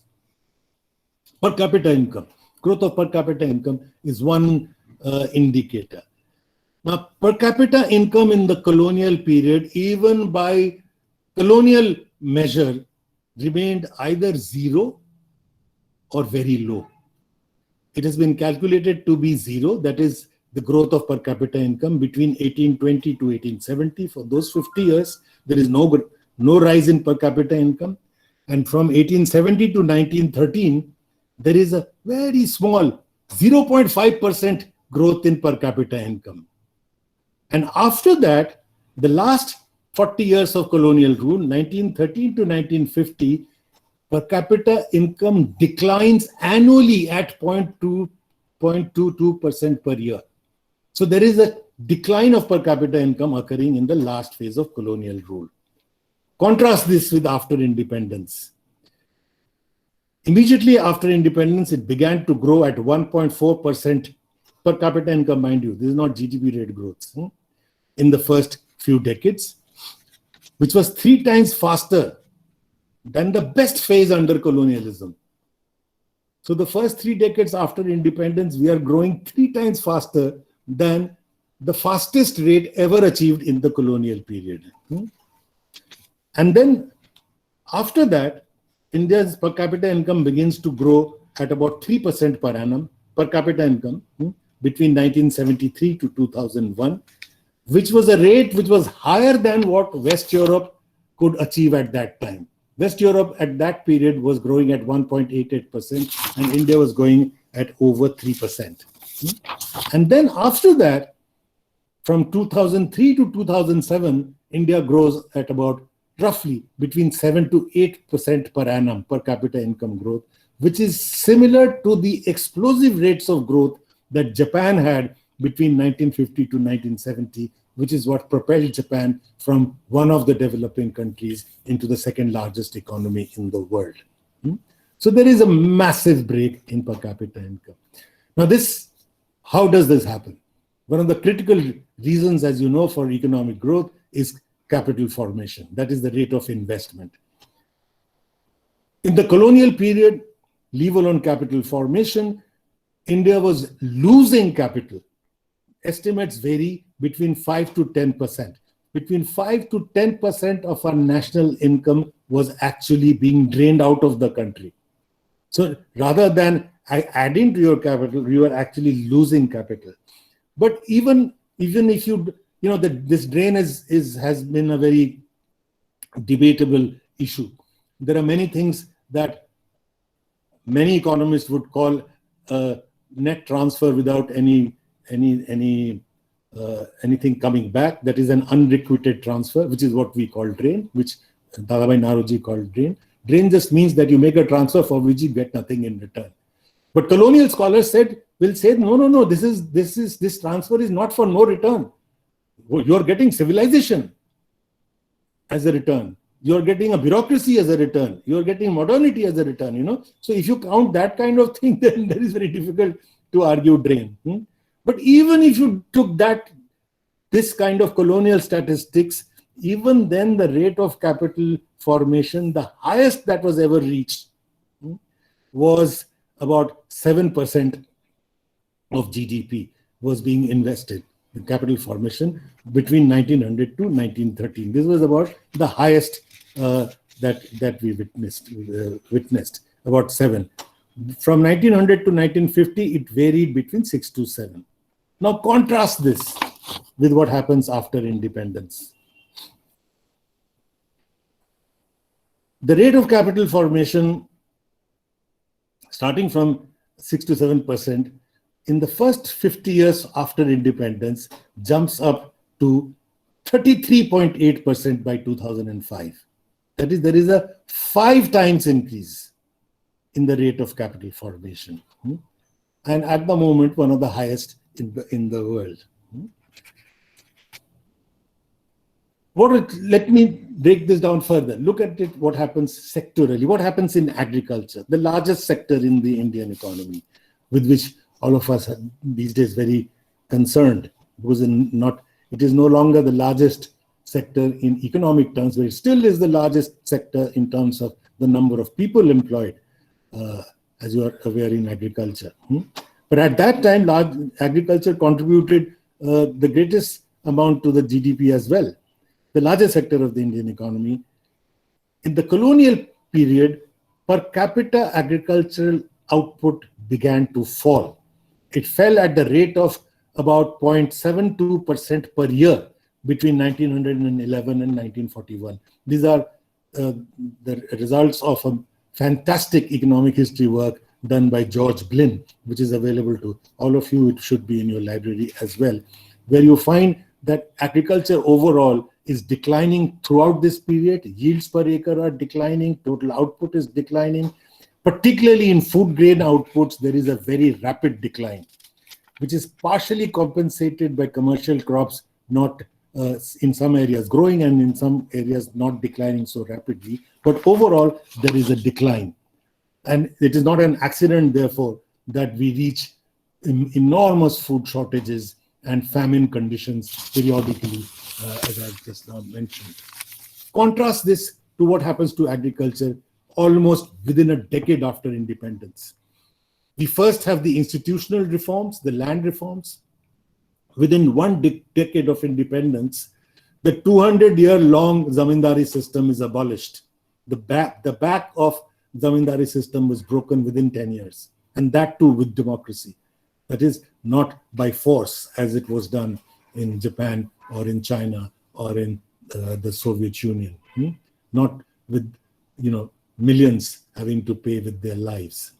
Per capita income. Growth of per capita income is one indicator. Now, per capita income in the colonial period, even by colonial measure, remained either zero or very low. It has been calculated to be zero, that is the growth of per capita income between 1820 to 1870. For those 50 years, there is no rise in per capita income. And from 1870 to 1913, there is a very small 0.5% growth in per capita income. And after that, the last 40 years of colonial rule, 1913 to 1950, per capita income declines annually at 0.22% per year. So there is a decline of per capita income occurring in the last phase of colonial rule. Contrast this with after independence. Immediately after independence, it began to grow at 1.4% per capita income, mind you. This is not GDP rate growth. In the first few decades, which was 3 times faster than the best phase under colonialism. So the first 3 decades after independence, we are growing 3 times faster than the fastest rate ever achieved in the colonial period. And then after that, India's per capita income begins to grow at about 3% per annum, per capita income, between 1973 to 2001, which was a rate which was higher than what West Europe could achieve at that time. West Europe at that period was growing at 1.88% and India was going at over 3%. And then after that, from 2003 to 2007, India grows at about roughly between 7 to 8% per annum per capita income growth, which is similar to the explosive rates of growth that Japan had between 1950 to 1970, which is what propelled Japan from one of the developing countries into the second largest economy in the world. So there is a massive break in per capita income. Now how does this happen? One of the critical reasons, as you know, for economic growth is capital formation. That is the rate of investment. In the colonial period, leave alone capital formation, India was losing capital. Estimates vary between 5 to 10%. Between 5 to 10% of our national income was actually being drained out of the country. So rather than adding to your capital, you are actually losing capital. But even if this drain has been a very debatable issue. There are many things that many economists would call a net transfer without anything coming back. That is an unrequited transfer, which is what we call drain, which Dadabhai Naoroji called drain. Drain just means that you make a transfer for which you get nothing in return. But colonial scholars will say, no, this transfer is not for no return. You're getting civilization as a return. You're getting a bureaucracy as a return. You're getting modernity as a return, So if you count that kind of thing, then that is very difficult to argue drain. But even if you took this kind of colonial statistics, even then the rate of capital formation, the highest that was ever reached, was about 7% of GDP was being invested in capital formation between 1900 to 1913. This was about the highest that we witnessed, about 7. From 1900 to 1950, it varied between 6 to 7. Now contrast this with what happens after independence. The rate of capital formation, starting from 6 to 7%, in the first 50 years after independence, jumps up to 33.8% by 2005. That is, there is a 5 times increase in the rate of capital formation. And at the moment, one of the highest in the world. Let me break this down further. Look at it, what happens sectorally. What happens in agriculture, the largest sector in the Indian economy, with which all of us are these days very concerned, because it is no longer the largest sector in economic terms, but it still is the largest sector in terms of the number of people employed, as you are aware, in agriculture. But at that time, agriculture contributed the greatest amount to the GDP as well, the largest sector of the Indian economy. In the colonial period, per capita agricultural output began to fall. It fell at the rate of about 0.72% per year between 1911 and 1941. These are the results of a fantastic economic history work done by George Blin, which is available to all of you. It should be in your library as well, where you find that agriculture overall is declining throughout this period. Yields per acre are declining, total output is declining. Particularly in food grain outputs, there is a very rapid decline, which is partially compensated by commercial crops, not in some areas growing and in some areas not declining so rapidly. But overall, there is a decline. And it is not an accident, therefore, that we reach enormous food shortages and famine conditions periodically, as I've just now mentioned. Contrast this to what happens to agriculture almost within a decade after independence. We first have the institutional reforms, the land reforms. Within one decade of independence, the 200-year-long zamindari system is abolished. The back of zamindari system was broken within 10 years, and that too with democracy. That is, not by force as it was done in Japan or in China or in the Soviet Union. Not with, millions having to pay with their lives.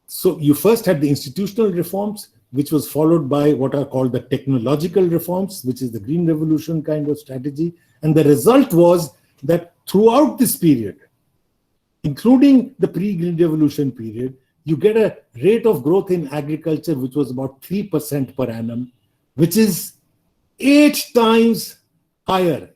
So you first had the institutional reforms, which was followed by what are called the technological reforms, which is the Green Revolution kind of strategy. And the result was that throughout this period, including the pre-Green Revolution period, you get a rate of growth in agriculture which was about 3% per annum, which is 8 times higher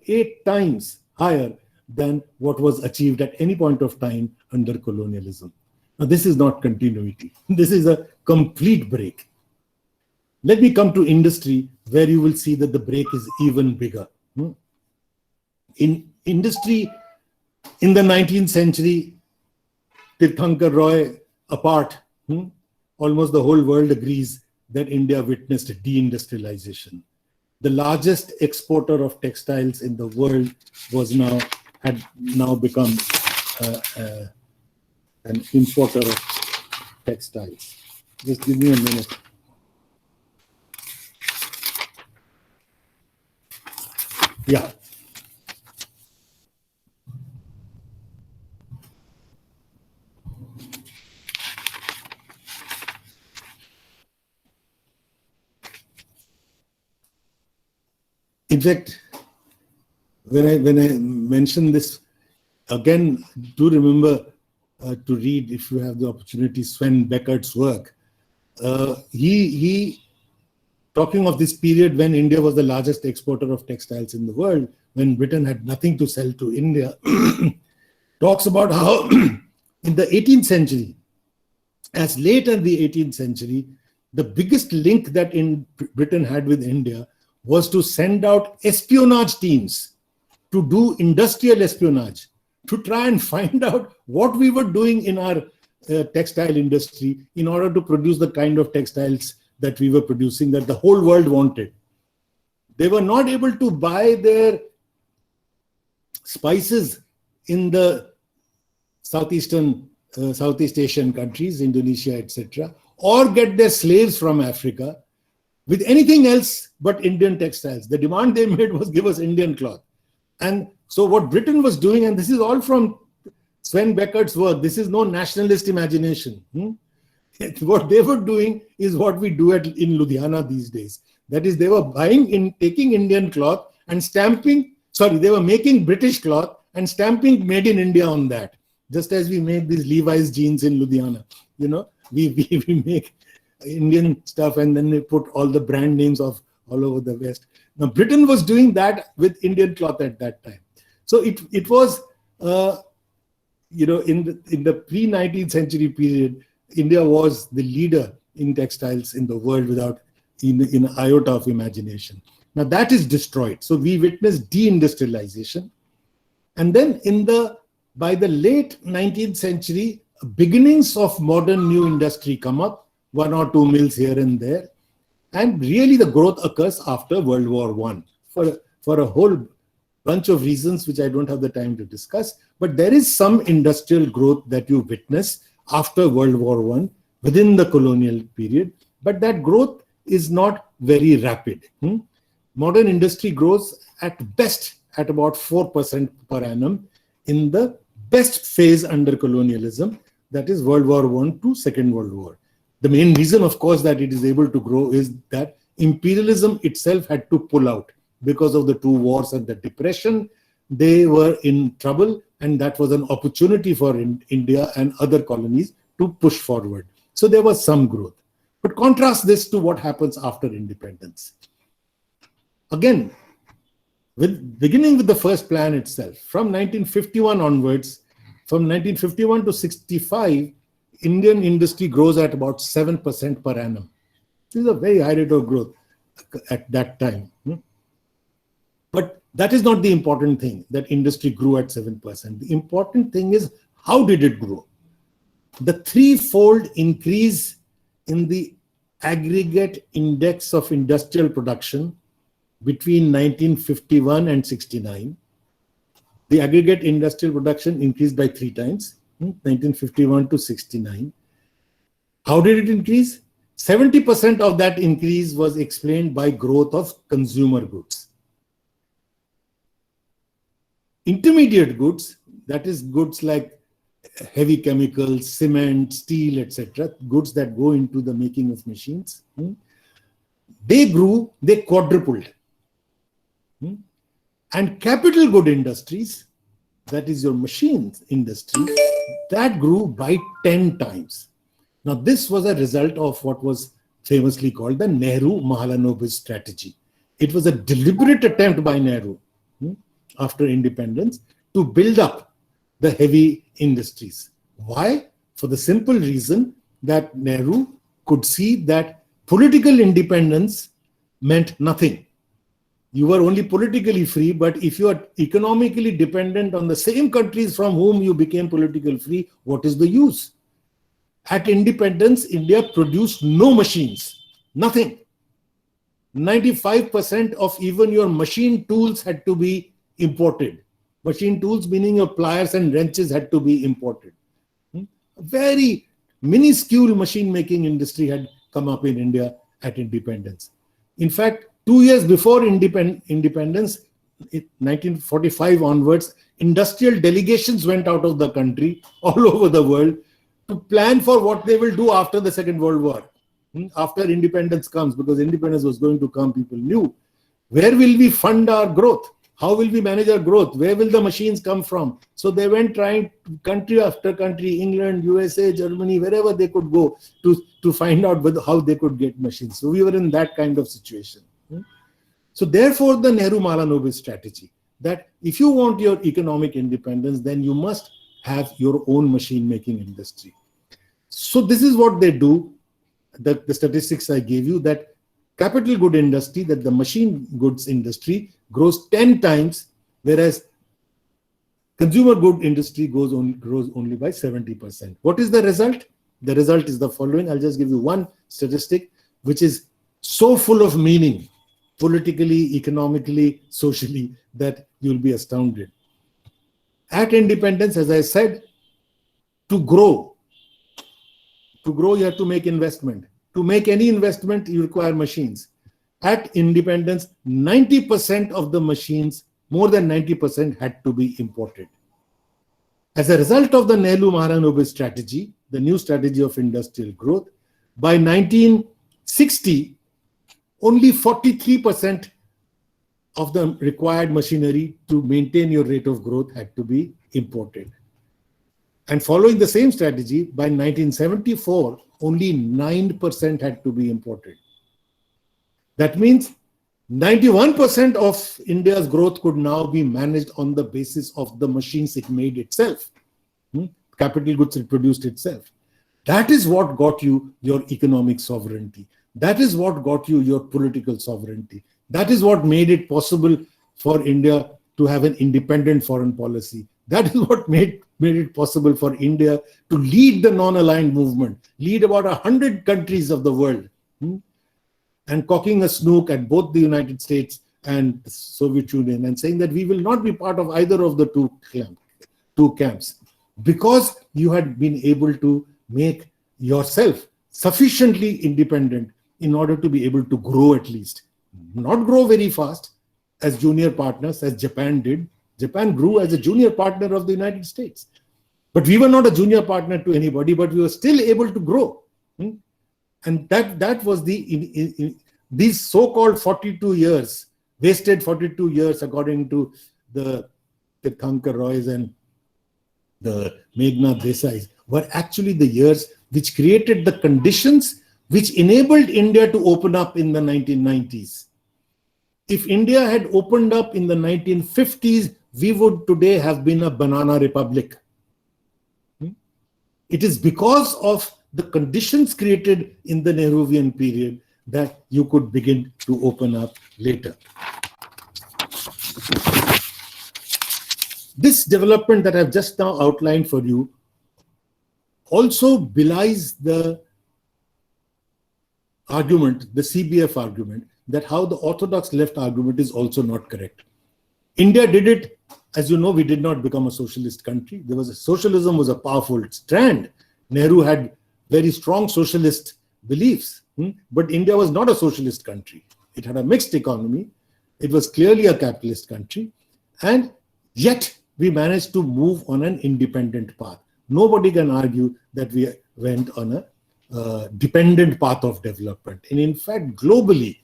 than what was achieved at any point of time under colonialism. Now, this is not continuity. This is a complete break. Let me come to industry, where you will see that the break is even bigger. In industry, in the 19th century, Tirthankar Roy apart, almost the whole world agrees that India witnessed deindustrialization. The largest exporter of textiles in the world had now become an importer of textiles. Just give me a minute. Yeah. In fact, when I mention this, again, do remember to read, if you have the opportunity, Sven Beckert's work. He talking of this period when India was the largest exporter of textiles in the world, when Britain had nothing to sell to India, talks about how in the 18th century, as late as the 18th century, the biggest link that Britain had with India was to send out espionage teams to do industrial espionage, to try and find out what we were doing in our textile industry in order to produce the kind of textiles that we were producing, that the whole world wanted. They were not able to buy their spices in the Southeast Asian countries, Indonesia, etc., or get their slaves from Africa with anything else but Indian textiles. The demand they made was, give us Indian cloth. And so what Britain was doing, and this is all from Sven Beckert's work, this is no nationalist imagination. What they were doing is what we do in Ludhiana these days. That is, they were taking Indian cloth and they were making British cloth and stamping made in India on that. Just as we make these Levi's jeans in Ludhiana. We make Indian stuff and then they put all the brand names of all over the West. Now, Britain was doing that with Indian cloth at that time. So it was, in the pre-19th century period, India was the leader in textiles in the world without in an iota of imagination. Now that is destroyed. So we witnessed deindustrialization. And then by the late 19th century, beginnings of modern new industry come up, 1 or 2 mills here and there. And really the growth occurs after World War I for a whole bunch of reasons which I don't have the time to discuss. But there is some industrial growth that you witness after World War I within the colonial period, but that growth is not very rapid. Modern industry grows at best at about 4% per annum in the best phase under colonialism, that is World War I to Second World War. The main reason, of course, that it is able to grow is that imperialism itself had to pull out because of the 2 wars and the depression. They were in trouble, and that was an opportunity for India and other colonies to push forward. So there was some growth. But contrast this to what happens after independence. Again, beginning with the first plan itself, from 1951 onwards, from 1951 to 65, Indian industry grows at about 7% per annum. This is a very high rate of growth at that time. But that is not the important thing, that industry grew at 7%. The important thing is, how did it grow? The 3-fold increase in the aggregate index of industrial production between 1951 and 69. The aggregate industrial production increased by 3 times, 1951 to 69. How did it increase? 70% of that increase was explained by growth of consumer goods. Intermediate goods, that is goods like heavy chemicals, cement, steel, etc., goods that go into the making of machines, they grew, they quadrupled. And capital good industries, that is your machines industry, that grew by 10 times. Now, this was a result of what was famously called the Nehru-Mahalanobis strategy. It was a deliberate attempt by Nehru after independence to build up the heavy industries. Why? For the simple reason that Nehru could see that political independence meant nothing. You were only politically free, but if you are economically dependent on the same countries from whom you became politically free, what is the use? At independence, India produced no machines, nothing. 95% of even your machine tools had to be imported. Machine tools meaning your pliers and wrenches had to be imported. A very minuscule machine making industry had come up in India at independence. In fact, 2 years before independence, 1945 onwards, industrial delegations went out of the country all over the world to plan for what they will do after the Second World War. After independence comes, because independence was going to come, people knew, where will we fund our growth? How will we manage our growth? Where will the machines come from? So they went trying country after country, England, USA, Germany, wherever they could go to find out how they could get machines. So we were in that kind of situation. So therefore, the Nehru-Mahalanobis strategy, that if you want your economic independence, then you must have your own machine-making industry. So this is what they do. The statistics I gave you, that capital good industry, that the machine goods industry grows 10 times, whereas consumer good industry grows only by 70%. What is the result? The result is the following. I'll just give you one statistic, which is so full of meaning, politically, economically, socially, that you'll be astounded. At independence, as I said, to grow, you have to make investment. To make any investment, you require machines. At independence, 90% of the machines, more than 90%, had to be imported. As a result of the Nehru-Mahalanobis strategy, the new strategy of industrial growth, by 1960, only 43% of the required machinery to maintain your rate of growth had to be imported. And following the same strategy, by 1974, only 9% had to be imported. That means 91% of India's growth could now be managed on the basis of the machines it made itself. Capital goods it produced itself. That is what got you your economic sovereignty. That is what got you your political sovereignty. That is what made it possible for India to have an independent foreign policy. That is what made it possible for India to lead the non-aligned movement, lead about 100 countries of the world, and cocking a snook at both the United States and the Soviet Union and saying that we will not be part of either of the two camps, because you had been able to make yourself sufficiently independent in order to be able to grow at least. Not grow very fast as junior partners, as Japan did. Japan grew as a junior partner of the United States. But we were not a junior partner to anybody, but we were still able to grow. And that was these so-called 42 years, wasted 42 years according to the Thankar Roys and the Meghnad Desais, were actually the years which created the conditions which enabled India to open up in the 1990s. If India had opened up in the 1950s, we would today have been a banana republic. It is because of the conditions created in the Nehruvian period that you could begin to open up later. This development that I've just now outlined for you also belies the argument, the CBF argument, that how the orthodox left argument is also not correct. India did it, as you know, we did not become a socialist country. Socialism was a powerful strand. Nehru had very strong socialist beliefs. But India was not a socialist country. It had a mixed economy. It was clearly a capitalist country. And yet we managed to move on an independent path. Nobody can argue that we went on a dependent path of development. And in fact, globally,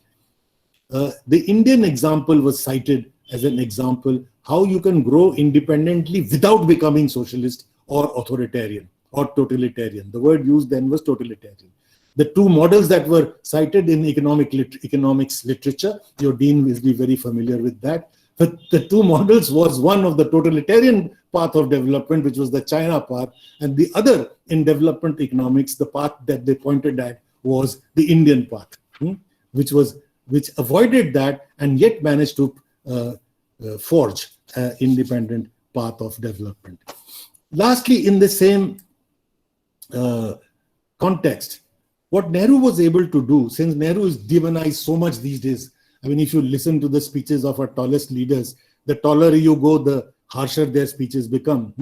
the Indian example was cited as an example how you can grow independently without becoming socialist or authoritarian or totalitarian. The word used then was totalitarian. The two models that were cited in economics literature, your dean will be very familiar with that. But the two models was one of the totalitarian path of development, which was the China path, and the other in development economics, the path that they pointed at was the Indian path, which avoided that and yet managed to forge an independent path of development. Lastly, in the same context, what Nehru was able to do, since Nehru is demonized so much these days, I mean, if you listen to the speeches of our tallest leaders, the taller you go, the harsher their speeches become.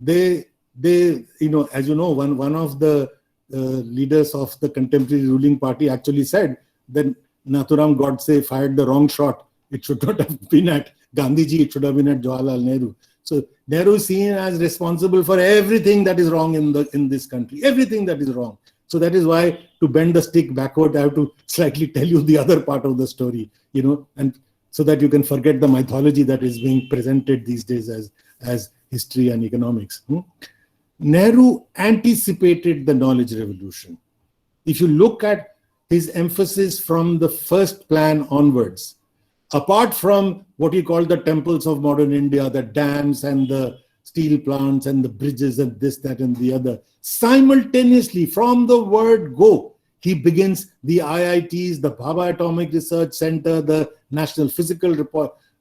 They, you know, as you know, one of the leaders of the contemporary ruling party actually said that Nathuram Godse fired the wrong shot. It should not have been at Gandhiji, it should have been at Jawaharlal Nehru. So Nehru is seen as responsible for everything that is wrong in this country, everything that is wrong. So that is why, to bend the stick backward, I have to slightly tell you the other part of the story, you know, and so that you can forget the mythology that is being presented these days as history and economics. Nehru anticipated the knowledge revolution. If you look at his emphasis from the first plan onwards, apart from what he called the temples of modern India, the dams and the steel plants and the bridges and this, that, and the other, simultaneously from the word go, he begins the IITs, the Bhabha Atomic Research Center, the National Physical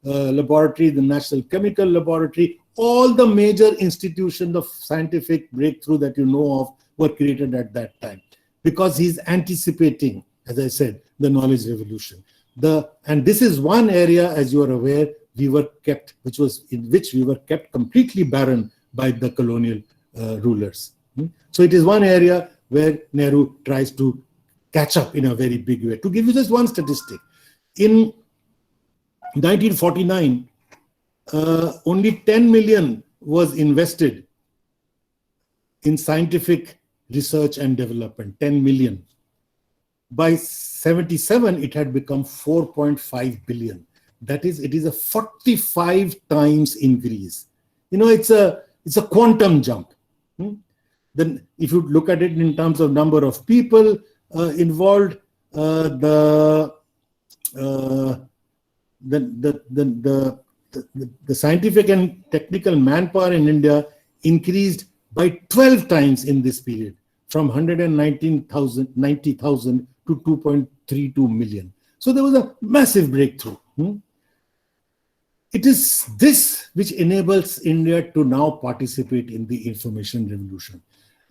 Laboratory, the National Chemical Laboratory, all the major institutions of scientific breakthrough that you know of were created at that time, because he's anticipating, as I said, the knowledge revolution. And this is one area, as you are aware, we were kept, in which we were kept completely barren by the colonial rulers. So it is one area where Nehru tries to catch up in a very big way. To give you just one statistic, in 1949, only 10 million was invested in scientific research and development, 10 million. By 77, it had become 4.5 billion. That is, it is a 45 times increase. You know, it's a quantum jump. Then if you look at it in terms of number of people involved, the scientific and technical manpower in India increased by 12 times in this period, from 190,000 to 2.32 million. So there was a massive breakthrough. It is this which enables India to now participate in the information revolution.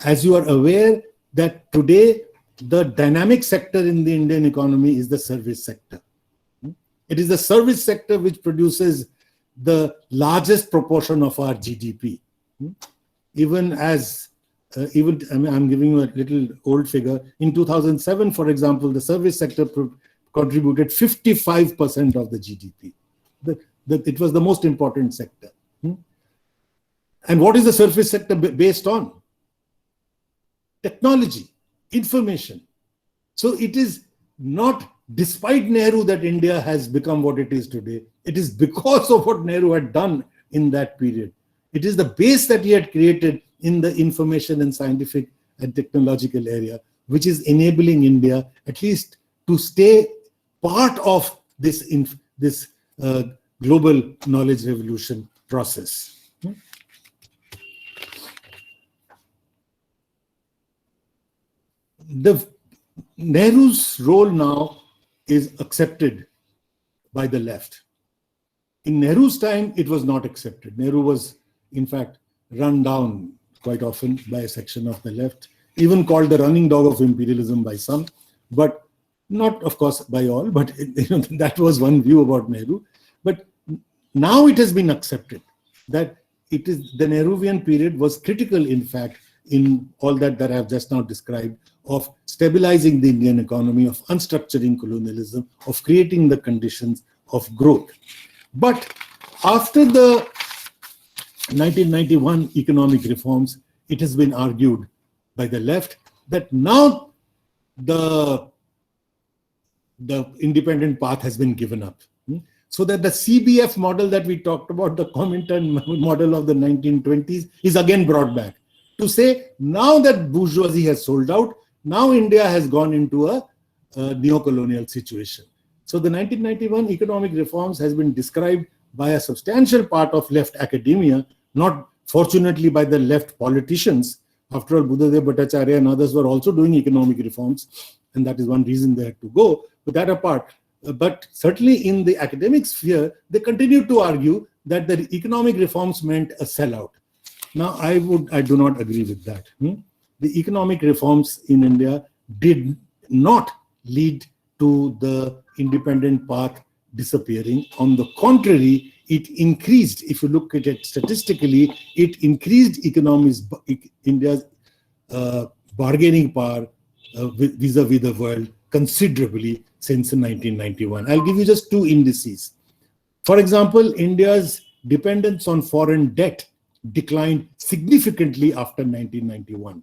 As you are aware that today, the dynamic sector in the Indian economy is the service sector. It is the service sector which produces the largest proportion of our GDP. I'm giving you a little old figure. In 2007, for example, the service sector contributed 55% of the GDP. It was the most important sector. And what is the service sector based on? Technology, information. So it is not despite Nehru that India has become what it is today. It is because of what Nehru had done in that period. It is the base that he had created in the information and scientific and technological area, which is enabling India at least to stay part of this global knowledge revolution process. Nehru's role now is accepted by the left. In Nehru's time, it was not accepted. Nehru was, in fact, run down quite often by a section of the left, even called the running dog of imperialism by some, but not, of course, by all. But that was one view about Nehru. But now it has been accepted that it is the Nehruvian period was critical, in fact, in all that I've just now described, of stabilizing the Indian economy, of unstructuring colonialism, of creating the conditions of growth. But after the 1991 economic reforms, it has been argued by the left that now the independent path has been given up. So that the CBF model that we talked about, the Comintern model of the 1920s, is again brought back to say now that bourgeoisie has sold out, now India has gone into a neo-colonial situation. So the 1991 economic reforms has been described by a substantial part of left academia, not fortunately by the left politicians. After all, Buddhadev Bhattacharya and others were also doing economic reforms, and that is one reason they had to go. But that apart, but certainly in the academic sphere, they continued to argue that the economic reforms meant a sellout. Now, I do not agree with that. The economic reforms in India did not lead to the independent path disappearing. On the contrary, it increased. If you look at it statistically, it increased India's bargaining power vis-a-vis the world considerably since 1991. I'll give you just two indices. For example, India's dependence on foreign debt declined significantly after 1991.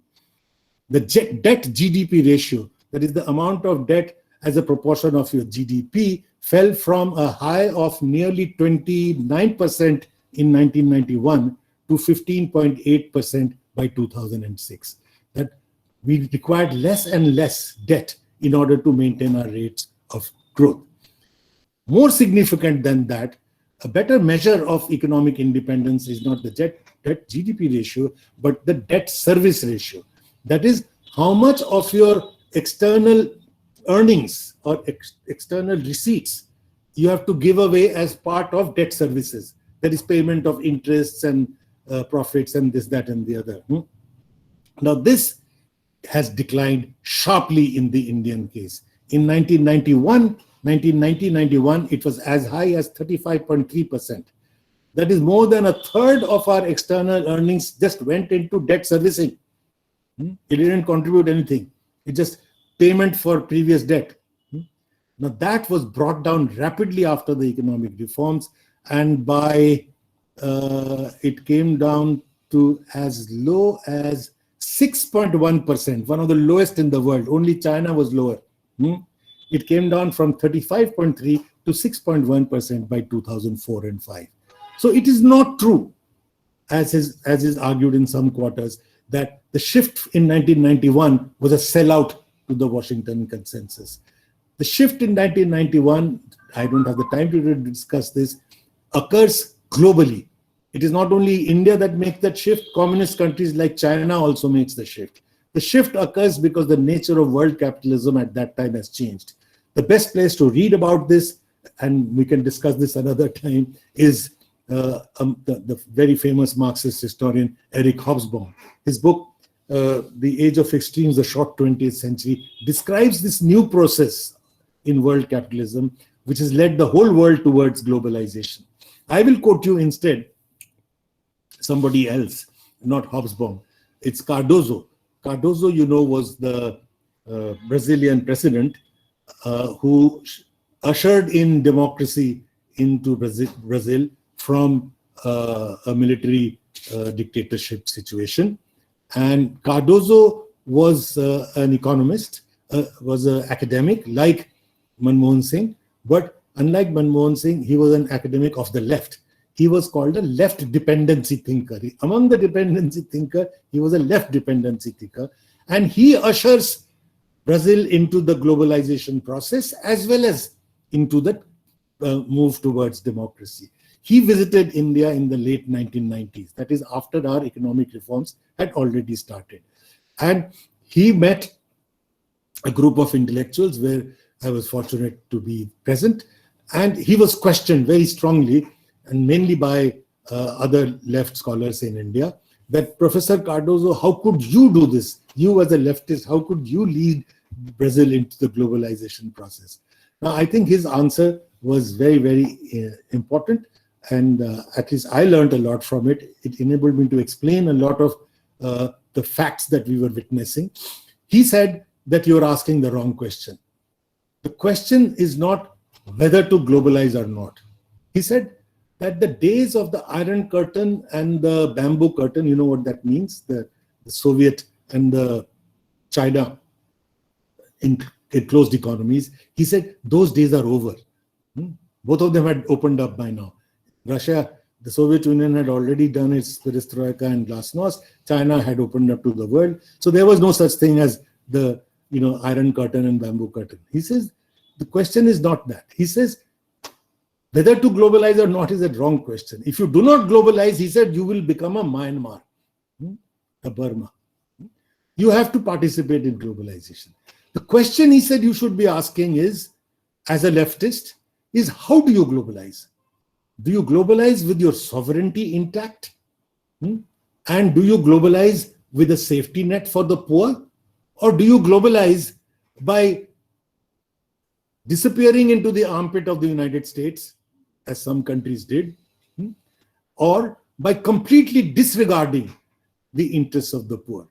The debt GDP ratio, that is the amount of debt as a proportion of your GDP, fell from a high of nearly 29% in 1991 to 15.8% by 2006. That we required less and less debt in order to maintain our rates of growth. More significant than that, a better measure of economic independence is not the debt GDP ratio, but the debt service ratio. That is, how much of your external earnings or external receipts you have to give away as part of debt services. That is payment of interests and profits and this, that, and the other. Now, this has declined sharply in the Indian case. In 1991, it was as high as 35.3%. That is more than a third of our external earnings just went into debt servicing. It didn't contribute anything. It just payment for previous debt. Now that was brought down rapidly after the economic reforms, and by it came down to as low as 6.1%, one of the lowest in the world. Only China was lower. It came down from 35.3 to 6.1% by 2004 and 5. So it is not true, as is argued in some quarters, that the shift in 1991 was a sellout to the Washington Consensus. The shift in 1991, I don't have the time to discuss this, occurs globally. It is not only India that makes that shift, communist countries like China also makes the shift. The shift occurs because the nature of world capitalism at that time has changed. The best place to read about this, and we can discuss this another time, is the very famous Marxist historian Eric Hobsbawm. His book, The Age of Extremes, the Short 20th Century, describes this new process in world capitalism, which has led the whole world towards globalization. I will quote you instead somebody else, not Hobsbawm. It's Cardoso. Cardoso, you know, was the Brazilian president who ushered in democracy into Brazil from a military dictatorship situation. And Cardoso was an economist, was an academic like Manmohan Singh, but unlike Manmohan Singh, he was an academic of the left. He was called a left dependency thinker. Among the dependency thinker, he was a left dependency thinker, and he ushers Brazil into the globalization process as well as into the move towards democracy. He visited India in the late 1990s. That is after our economic reforms had already started. And he met a group of intellectuals where I was fortunate to be present. And he was questioned very strongly, and mainly by other left scholars in India, that Professor Cardoso, how could you do this? You as a leftist, how could you lead Brazil into the globalization process? Now, I think his answer was very, very important. And at least I learned a lot from it. It enabled me to explain a lot of the facts that we were witnessing. He said that you're asking the wrong question. The question is not whether to globalize or not. He said that the days of the Iron Curtain and the Bamboo Curtain, you know what that means, the Soviet and the China in closed economies. He said those days are over. Both of them had opened up by now. Russia, the Soviet Union had already done its perestroika and glasnost. China had opened up to the world. So there was no such thing as the Iron Curtain and Bamboo Curtain. He says the question is not that. He says whether to globalize or not is a wrong question. If you do not globalize, he said, you will become a Myanmar, a Burma. You have to participate in globalization. The question he said you should be asking is, as a leftist, is how do you globalize? Do you globalize with your sovereignty intact? And do you globalize with a safety net for the poor? Or do you globalize by disappearing into the armpit of the United States, as some countries did, or by completely disregarding the interests of the poor?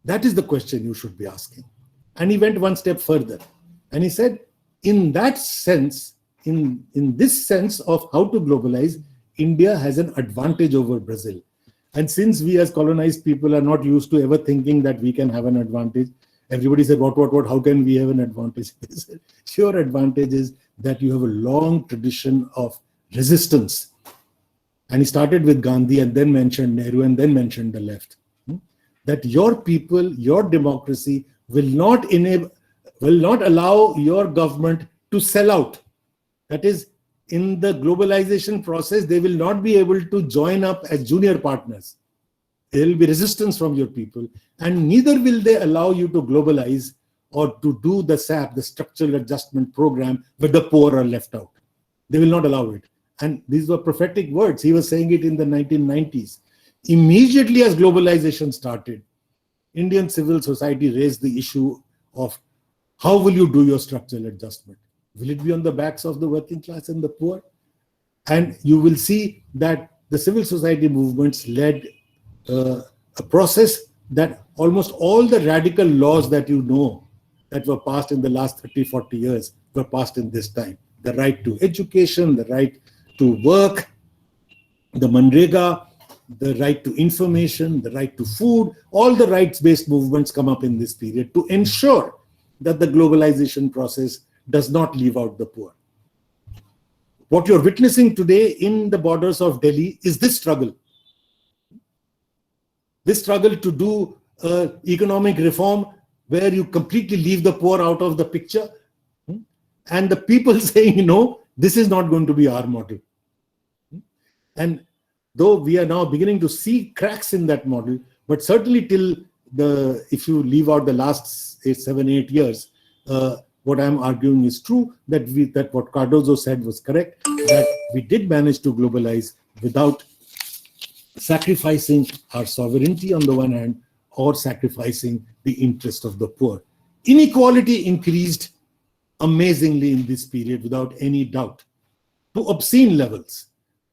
That is the question you should be asking. And he went one step further. And he said, in that sense, in this sense of how to globalize, India has an advantage over Brazil. And since we as colonized people are not used to ever thinking that we can have an advantage, everybody said, what, how can we have an advantage? Your advantage is that you have a long tradition of resistance. And he started with Gandhi and then mentioned Nehru and then mentioned the left. That your people, your democracy will not allow your government to sell out. That is, in the globalization process, they will not be able to join up as junior partners. There will be resistance from your people, and neither will they allow you to globalize or to do the SAP, the Structural Adjustment Program, where the poor are left out. They will not allow it. And these were prophetic words. He was saying it in the 1990s. Immediately as globalization started, Indian civil society raised the issue of how will you do your structural adjustment? Will it be on the backs of the working class and the poor? And you will see that the civil society movements led a process that almost all the radical laws that you know that were passed in the last 30, 40 years were passed in this time. The right to education, the right to work, the Manrega, the right to information, the right to food, all the rights-based movements come up in this period to ensure that the globalization process does not leave out the poor. What you're witnessing today in the borders of Delhi is this struggle. This struggle to do economic reform where you completely leave the poor out of the picture, and the people saying, no, this is not going to be our model. And though we are now beginning to see cracks in that model, but certainly till if you leave out the last 7, 8 years, what I'm arguing is true, that what Cardozo said was correct, that we did manage to globalize without sacrificing our sovereignty on the one hand, or sacrificing the interest of the poor. Inequality increased amazingly in this period without any doubt, to obscene levels.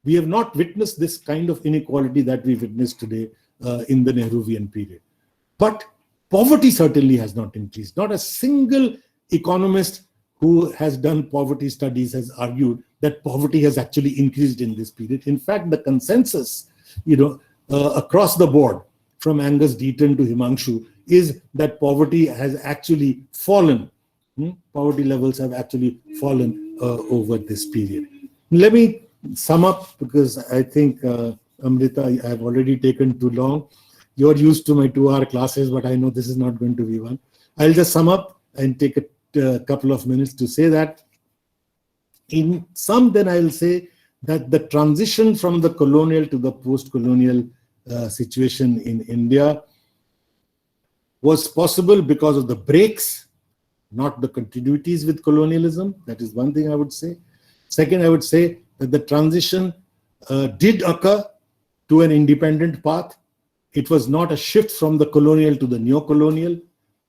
We have not witnessed this kind of inequality that we witnessed today in the Nehruvian period. But poverty certainly has not increased. Not a single economist who has done poverty studies has argued that poverty has actually increased in this period. In fact, the consensus, across the board, from Angus Deaton to Himanshu, is that poverty has actually fallen. Poverty levels have actually fallen over this period. Let me sum up, because I think, Amrita, I've already taken too long. You're used to my 2-hour classes, but I know this is not going to be one. I'll just sum up and take a couple of minutes to say that. In sum, then I'll say that the transition from the colonial to the post-colonial situation in India was possible because of the breaks, not the continuities with colonialism. That is one thing I would say. Second, I would say that the transition did occur to an independent path. It was not a shift from the colonial to the neo-colonial,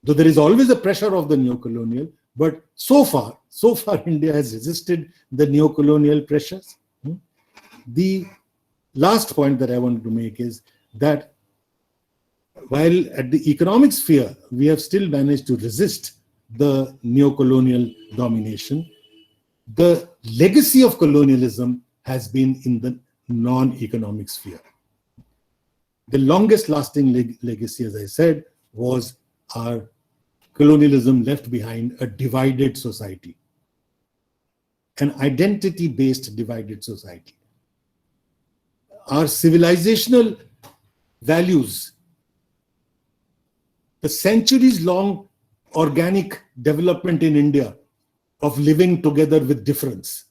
though there is always a pressure of the neo-colonial, but so far India has resisted the neo-colonial pressures. The last point that I wanted to make is that while at the economic sphere, we have still managed to resist the neo-colonial domination, the legacy of colonialism has been in the non-economic sphere. The longest lasting legacy, as I said, was our colonialism left behind a divided society, an identity-based divided society. Our civilizational values, the centuries-long organic development in India of living together with difference,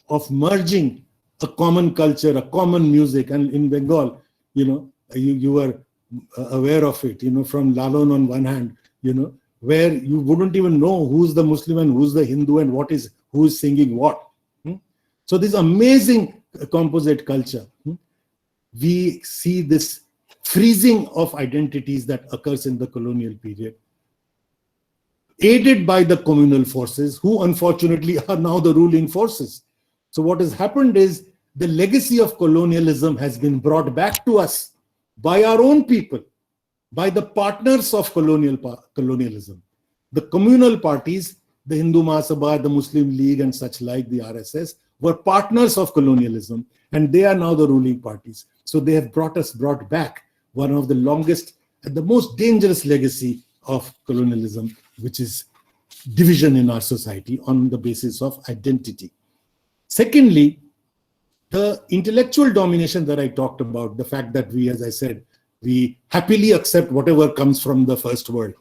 of merging a common culture, a common music. And in Bengal, you were aware of it, from Lalon on one hand, where you wouldn't even know who's the Muslim and who's the Hindu and who is singing what. So this amazing composite culture, we see this freezing of identities that occurs in the colonial period, aided by the communal forces, who unfortunately are now the ruling forces. So what has happened is the legacy of colonialism has been brought back to us by our own people, by the partners of colonialism. The communal parties, the Hindu Mahasabha, the Muslim League and such like, the RSS, were partners of colonialism, and they are now the ruling parties. So they have brought back one of the longest and the most dangerous legacy of colonialism, which is division in our society on the basis of identity. Secondly, the intellectual domination that I talked about, the fact that we, as I said, we happily accept whatever comes from the first world.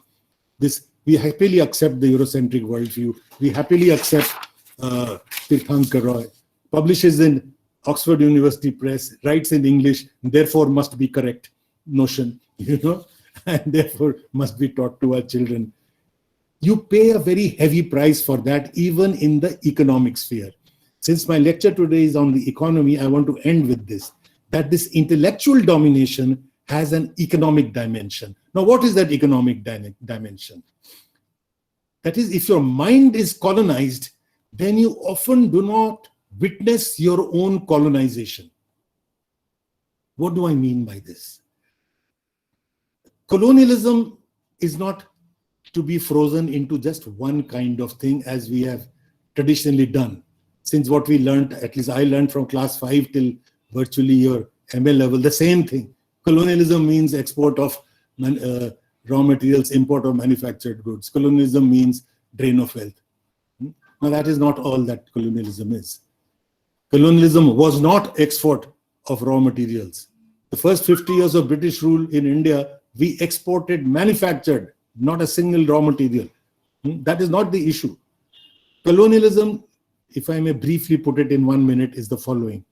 We happily accept the Eurocentric worldview. We happily accept Tirthankar Roy, publishes in Oxford University Press, writes in English, therefore must be correct notion, and therefore must be taught to our children. You pay a very heavy price for that, even in the economic sphere. Since my lecture today is on the economy, I want to end with this, that this intellectual domination has an economic dimension. Now, what is that economic dimension? That is, if your mind is colonized, then you often do not witness your own colonization. What do I mean by this? Colonialism is not to be frozen into just one kind of thing, as we have traditionally done. Since what we learned, at least I learned from class 5 till virtually your MA level, the same thing. Colonialism means export of raw materials, import of manufactured goods. Colonialism means drain of wealth. Now, that is not all that colonialism is. Colonialism was not export of raw materials. The first 50 years of British rule in India, we exported manufactured, not a single raw material. That is not the issue. Colonialism, if I may briefly put it in 1 minute, is the following.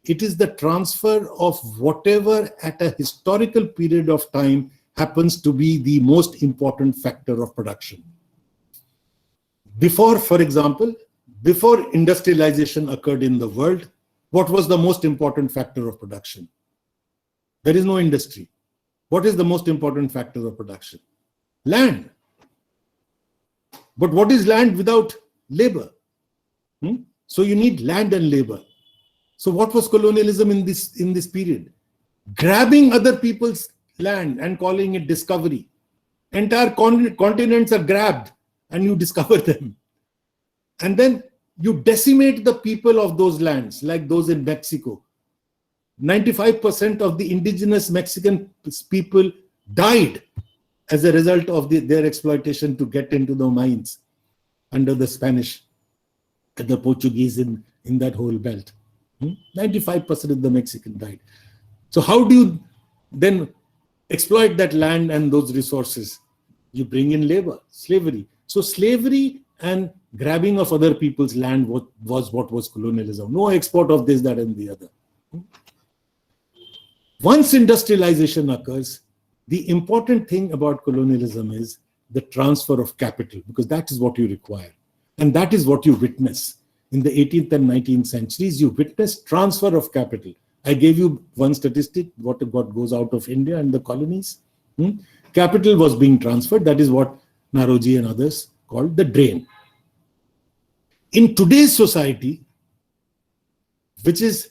It is the transfer of whatever at a historical period of time happens to be the most important factor of production. Before, for example, before industrialization occurred in the world, what was the most important factor of production? There is no industry. What is the most important factor of production? Land. But what is land without labor? So you need land and labor. So what was colonialism in this period? Grabbing other people's land and calling it discovery. Entire continents are grabbed and you discover them. And then you decimate the people of those lands, like those in Mexico. 95% of the indigenous Mexican people died as a result of their exploitation to get into the mines under the Spanish and the Portuguese in that whole belt. 95% of the Mexican died. So how do you then exploit that land and those resources? You bring in labor, slavery. So slavery and grabbing of other people's land was what was colonialism. No export of this, that, and the other. Once industrialization occurs, the important thing about colonialism is the transfer of capital, because that is what you require. And that is what you witness. In the 18th and 19th centuries, you witness transfer of capital. I gave you one statistic, what goes out of India and the colonies. Capital was being transferred. That is what Naroji and others called the drain. In today's society, which is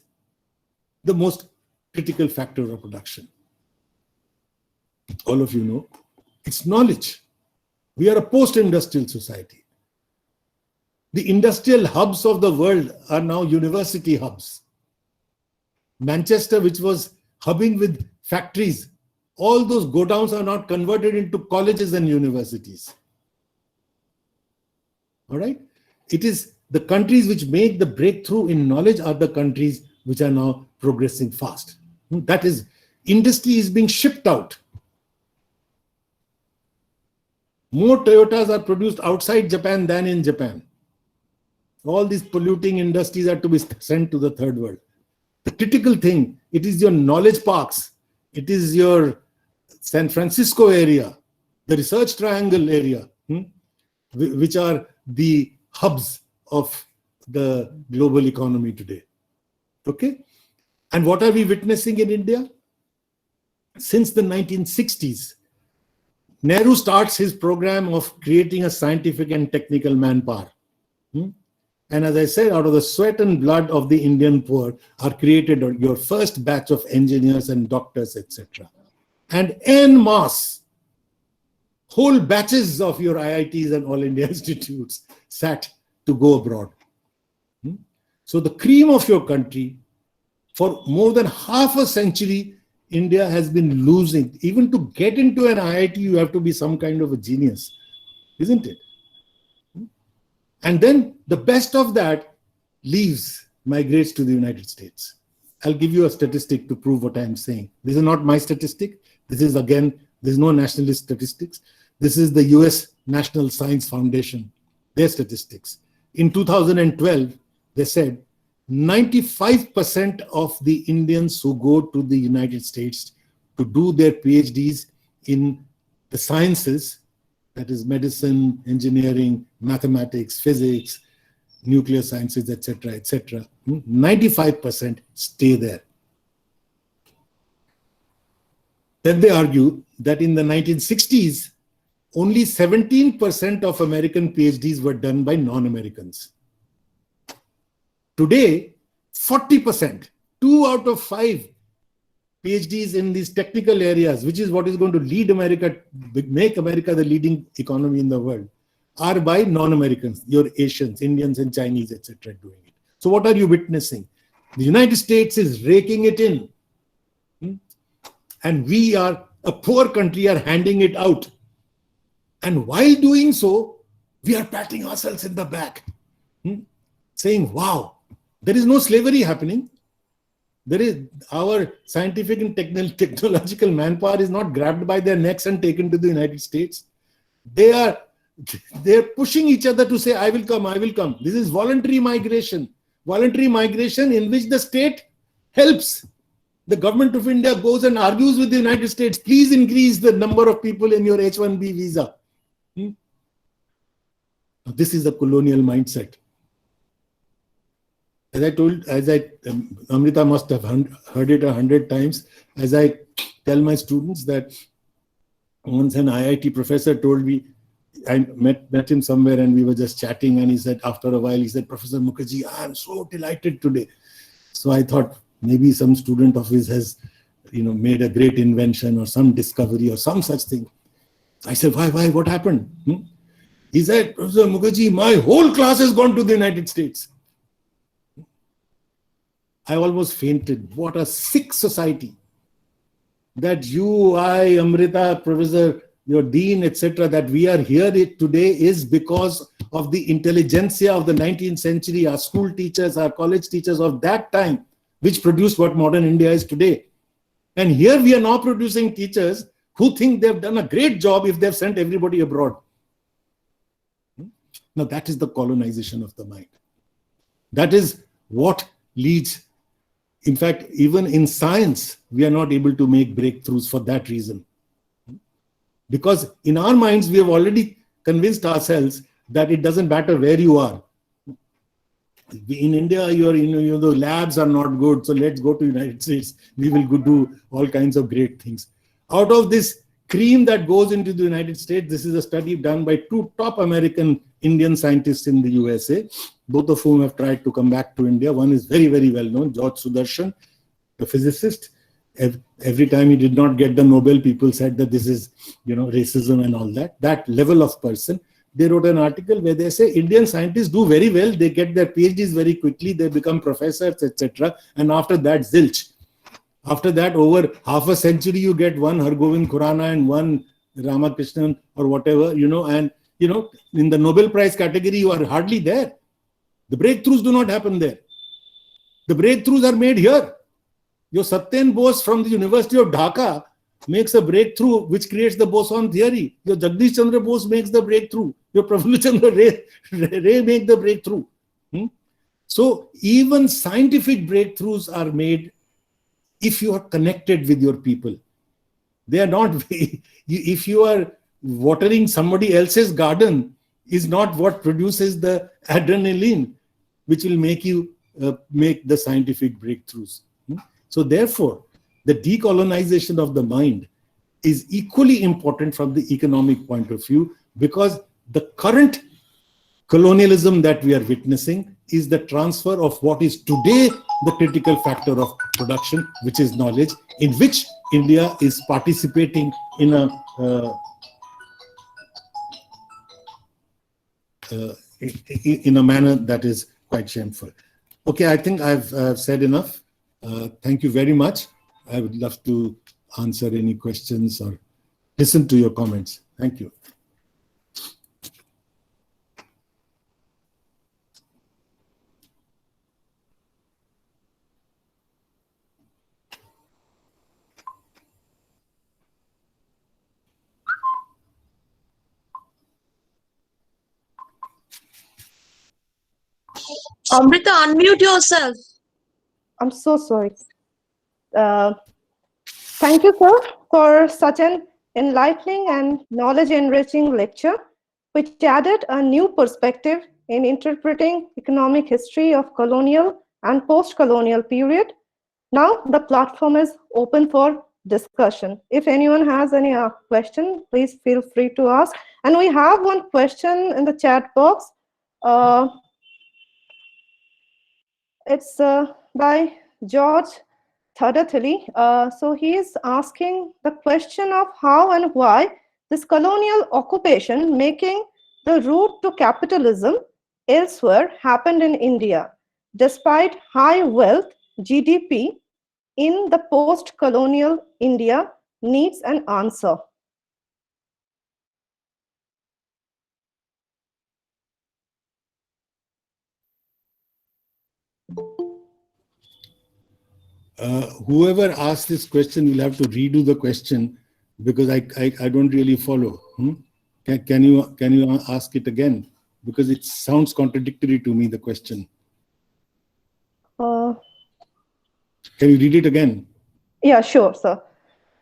the most critical factor of production, all of you know, it's knowledge. We are a post-industrial society. The industrial hubs of the world are now university hubs. Manchester, which was hubbing with factories, all those godowns are not converted into colleges and universities. All right? It is the countries which make the breakthrough in knowledge are the countries which are now progressing fast. That is, industry is being shipped out. More Toyotas are produced outside Japan than in Japan. All these polluting industries are to be sent to the third world. The critical thing, it is your knowledge parks. It is your San Francisco area, the Research Triangle area, which are the hubs of the global economy today. Okay? And what are we witnessing in India? Since the 1960s, Nehru starts his program of creating a scientific and technical manpower. And as I said, out of the sweat and blood of the Indian poor are created your first batch of engineers and doctors, etc. And en masse, whole batches of your IITs and All India institutes sat to go abroad. So the cream of your country, for more than half a century, India has been losing. Even to get into an IIT, you have to be some kind of a genius, isn't it? And then the best of that leaves, migrates to the United States. I'll give you a statistic to prove what I'm saying. This is not my statistic. This is, again, there's no nationalist statistics. This is the US National Science Foundation, their statistics. In 2012, they said 95% of the Indians who go to the United States to do their PhDs in the sciences, that is medicine, engineering, mathematics, physics, nuclear sciences, etc., 95% stay there. Then they argue that in the 1960s, only 17% of American PhDs were done by non-Americans. Today, 40%, 2 out of 5 PhDs in these technical areas, which is what is going to lead America, make America the leading economy in the world, are by non-Americans, your Asians, Indians and Chinese, etc. doing it. So what are you witnessing? The United States is raking it in. And we are, a poor country, are handing it out. And while doing so, we are patting ourselves in the back, saying, wow, there is no slavery happening. There is, our scientific and technological manpower is not grabbed by their necks and taken to the United States. They're pushing each other to say, I will come, I will come. This is voluntary migration. Voluntary migration in which the state helps. The government of India goes and argues with the United States, please increase the number of people in your H-1B visa. This is a colonial mindset. As I told, Amrita must have heard it 100 times, as I tell my students that once an IIT professor told me, I met him somewhere and we were just chatting, and he said, after a while, he said, Professor Mukherjee, I am so delighted today. So I thought maybe some student of his has, made a great invention or some discovery or some such thing. I said, why, what happened? He said, Professor Mukherjee, my whole class has gone to the United States. I almost fainted. What a sick society. That you, I, Amrita, Professor, your dean, etc., that we are here today is because of the intelligentsia of the 19th century, our school teachers, our college teachers of that time, which produced what modern India is today. And here we are now producing teachers who think they've done a great job if they've sent everybody abroad. Now that is the colonization of the mind. That is what leads. In fact, even in science, we are not able to make breakthroughs for that reason. Because in our minds, we have already convinced ourselves that it doesn't matter where you are. In India, the labs are not good, so let's go to United States. We will go do all kinds of great things. Out of this cream that goes into the United States, this is a study done by 2 top American Indian scientists in the USA, both of whom have tried to come back to India. One is very, very well known, George Sudarshan, the physicist, Every time he did not get the Nobel, people said that this is, racism and all that. That level of person. They wrote an article where they say Indian scientists do very well. They get their PhDs very quickly. They become professors, etc. And after that, zilch. After that, over half a century, you get one Hargobind Khurana and one Ramakrishnan or whatever, and, in the Nobel Prize category, you are hardly there. The breakthroughs do not happen there. The breakthroughs are made here. Your Satyen Bose from the University of Dhaka makes a breakthrough which creates the boson theory. Your Jagdish Chandra Bose makes the breakthrough. Your Prafullo Chandra Ray make the breakthrough. So even scientific breakthroughs are made if you are connected with your people. They are not, if you are watering somebody else's garden, is not what produces the adrenaline, which will make you make the scientific breakthroughs. So therefore, the decolonization of the mind is equally important from the economic point of view, because the current colonialism that we are witnessing is the transfer of what is today the critical factor of production, which is knowledge, in which India is participating in a manner that is quite shameful. Okay, I think I've said enough. Thank you very much. I would love to answer any questions or listen to your comments. Thank you. Amrita, unmute yourself. I'm so sorry. Thank you, sir, for such an enlightening and knowledge-enriching lecture, which added a new perspective in interpreting economic history of colonial and post-colonial period. Now the platform is open for discussion. If anyone has any question, please feel free to ask. And we have one question in the chat box. It's by George Thadathili. So he is asking the question of how and why this colonial occupation making the route to capitalism elsewhere happened in India, despite high wealth, GDP in the post-colonial India needs an answer. Whoever asked this question will have to redo the question, because I don't really follow. Can you ask it again? Because it sounds contradictory to me, the question. Can you read it again? Yeah, sure, sir.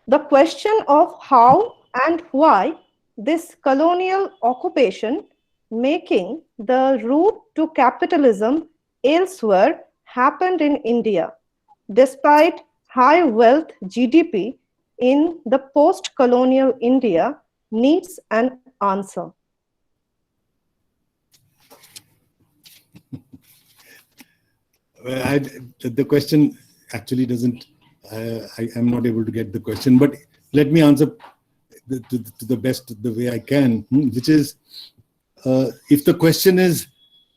The question of how and why this colonial occupation making the route to capitalism elsewhere happened in India, despite high wealth GDP in the post-colonial India needs an answer. Well, the question actually doesn't, I'm not able to get the question, but let me answer to the best the way I can, which is, if the question is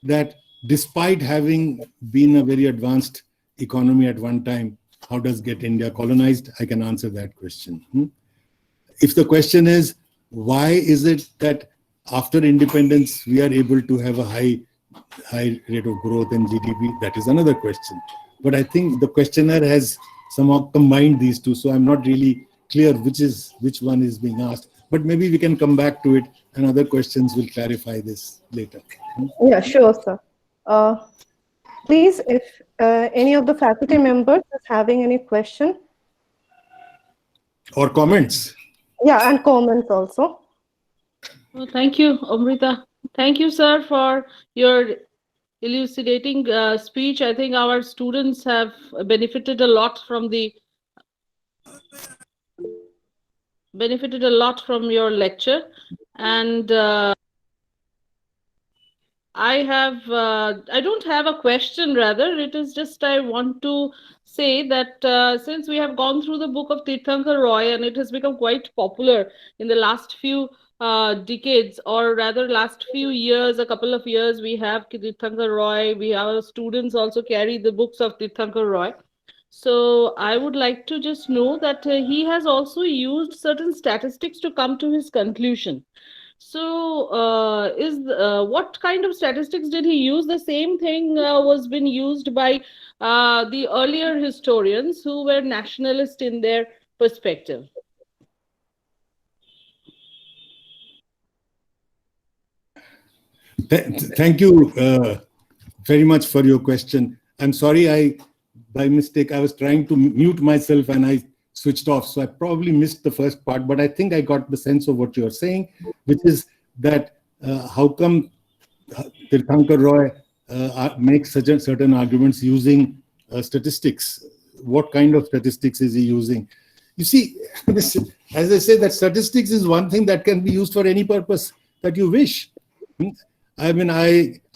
that despite having been a very advanced economy at one time, how does get India colonized? I can answer that question. If the question is, why is it that after independence we are able to have a high rate of growth in GDP? That is another question. But I think the questioner has somehow combined these two, so I'm not really clear which one is being asked. But maybe we can come back to it, and other questions will clarify this later. Yeah, sure, sir. Please, if any of the faculty members is having any question. Or comments. Yeah, and comments also. Well, thank you, Amrita. Thank you, sir, for your elucidating speech. I think our students have benefited a lot from your lecture, and I don't have a question, rather, it is just I want to say that since we have gone through the book of Tirthankar Roy and it has become quite popular in the last few decades, or rather last few years, a couple of years, we have Tirthankar Roy, we our students also carry the books of Tirthankar Roy. So I would like to just know that he has also used certain statistics to come to his conclusion. So, what kind of statistics did he use? The same thing was been used by the earlier historians who were nationalist in their perspective. Thank you very much for your question. I'm sorry, by mistake, I was trying to mute myself and I switched off. So I probably missed the first part, but I think I got the sense of what you're saying, which is that how come Tirthankar Roy makes certain arguments using statistics? What kind of statistics is he using? You see, as I say, that statistics is one thing that can be used for any purpose that you wish. I mean,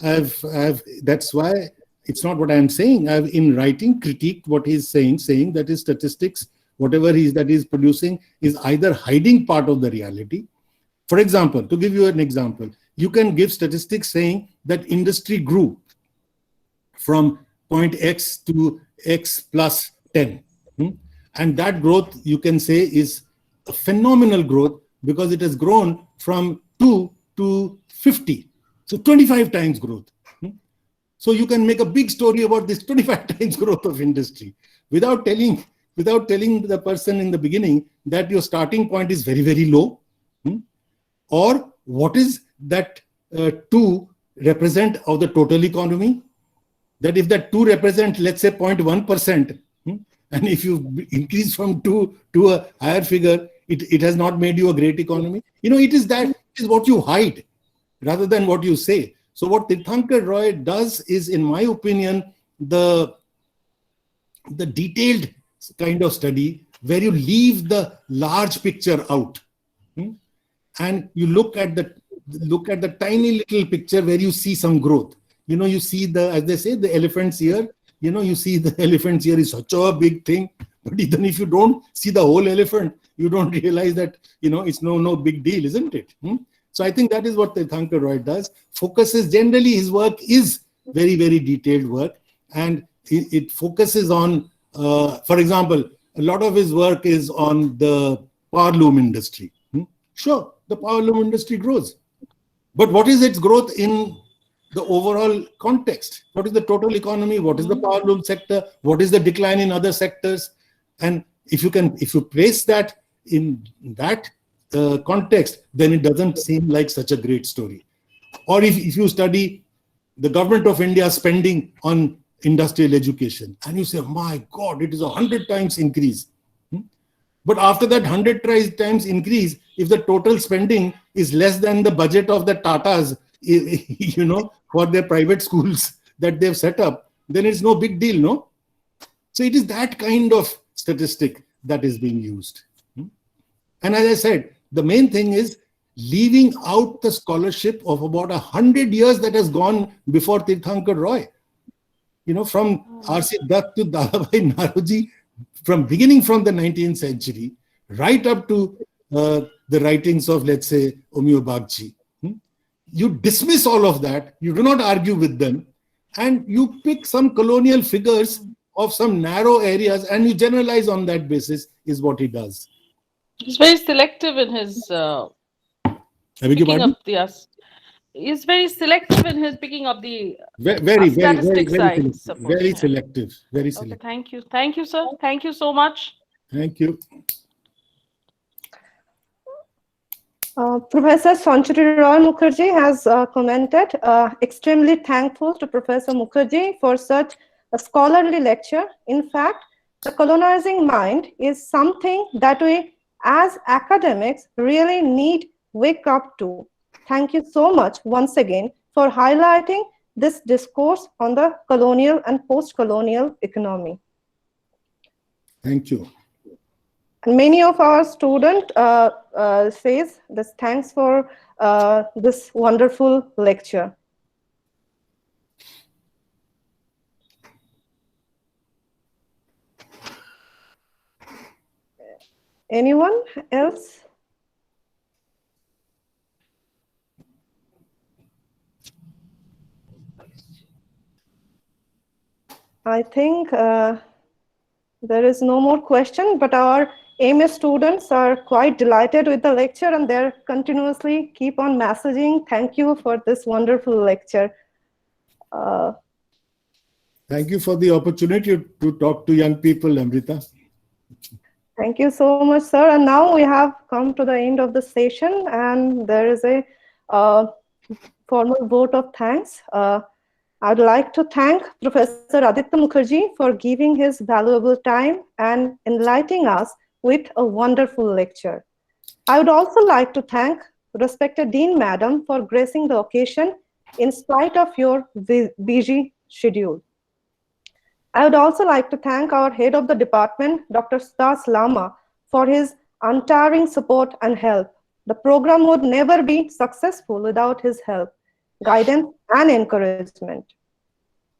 that's why it's not what I'm saying. I've, in writing, critiqued what he's saying that his statistics, whatever that he's producing, is either hiding part of the reality. For example, to give you an example, you can give statistics saying that industry grew from point X to X plus 10. And that growth, you can say, is a phenomenal growth because it has grown from 2 to 50. So 25 times growth. So you can make a big story about this 25 times growth of industry without telling the person in the beginning that your starting point is very, very low. Or what is that 2 represent of the total economy? That if that 2 represent, let's say, 0.1%, and if you increase from 2 to a higher figure, it has not made you a great economy. You know, it is what you hide rather than what you say. So what Tirthankar Roy does is, in my opinion, the detailed kind of study where you leave the large picture out, and you look at the tiny little picture where you see some growth. You know, you see as they say, the elephant's ear. You know, you see the elephant's ear is such a big thing, but even if you don't see the whole elephant, you don't realize that, you know, it's no big deal, isn't it? So I think that is what Tirthankar Roy does. Focuses, generally his work is very, very detailed work, and it focuses on, for example, a lot of his work is on the power loom industry. Sure, the power loom industry grows, but what is its growth in the overall context? What is the total economy? What is the power loom sector? What is the decline in other sectors? And if you place that in that context, then it doesn't seem like such a great story. Or if you study the government of India spending on industrial education, and you say, my God, it is 100 times increase. But after that 100 times increase, if the total spending is less than the budget of the Tatas, you know, for their private schools that they've set up, then it's no big deal, no? So it is that kind of statistic that is being used. And as I said, the main thing is leaving out the scholarship of about 100 years that has gone before Tirthankar Roy. You know, from R.C. Dutt to Dadabhai Naroji, beginning from the 19th century, right up to the writings of, let's say, Omio Bagchi. You dismiss all of that, you do not argue with them, and you pick some colonial figures of some narrow areas and you generalize on that basis, is what he does. He's very selective in his picking up the. He's very selective in his picking up the statistic side. Very selective. Very selective. Okay, thank you, sir. Thank you so much. Thank you. Professor Sanchari Roy Mukherjee has commented, extremely thankful to Professor Mukherjee for such a scholarly lecture. In fact, the colonizing mind is something that we as academics really need wake up to. Thank you so much once again for highlighting this discourse on the colonial and post-colonial economy. Thank you. And many of our students says this, thanks for this wonderful lecture. Anyone else? I think there is no more question, but our AMS students are quite delighted with the lecture and they're continuously keep on messaging. Thank you for this wonderful lecture. Thank you for the opportunity to talk to young people, Amrita. Thank you so much, sir. And now we have come to the end of the session and there is a formal vote of thanks. I'd like to thank Professor Aditya Mukherjee for giving his valuable time and enlightening us with a wonderful lecture. I would also like to thank respected Dean Madam for gracing the occasion in spite of your busy schedule. I would also like to thank our head of the department, Dr. Stas Lama, for his untiring support and help. The program would never be successful without his help, guidance, and encouragement.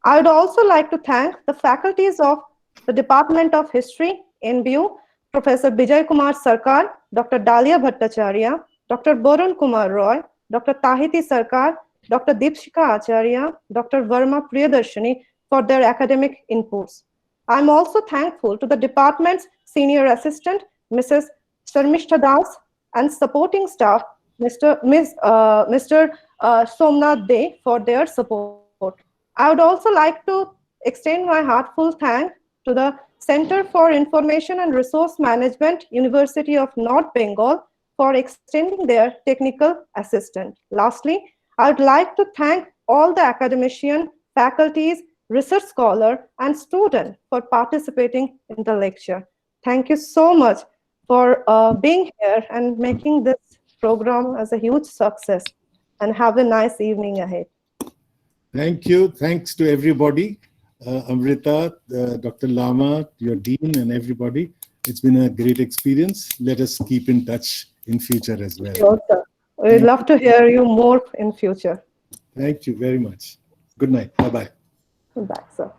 I would also like to thank the faculties of the Department of History, NBU, Professor Bijay Kumar Sarkar, Dr. Dalia Bhattacharya, Dr. Borun Kumar Roy, Dr. Tahiti Sarkar, Dr. Deepshika Acharya, Dr. Verma Priyadarshini for their academic inputs. I'm also thankful to the department's senior assistant, Mrs. Sharmishta Das, and supporting staff, Mr. Somnath De, for their support. I would also like to extend my heartfelt thanks to the Center for Information and Resource Management, University of North Bengal, for extending their technical assistance. Lastly, I would like to thank all the academicians, faculties, research scholars, and students for participating in the lecture. Thank you so much for being here and making this program as a huge success. And have a nice evening ahead. Thank you. Thanks to everybody. Amrita, Dr. Lama, your dean, and everybody. It's been a great experience. Let us keep in touch in future as well. Sure, sir. We'd love to hear you more in future. Thank you very much. Good night. Bye-bye. Back, sir.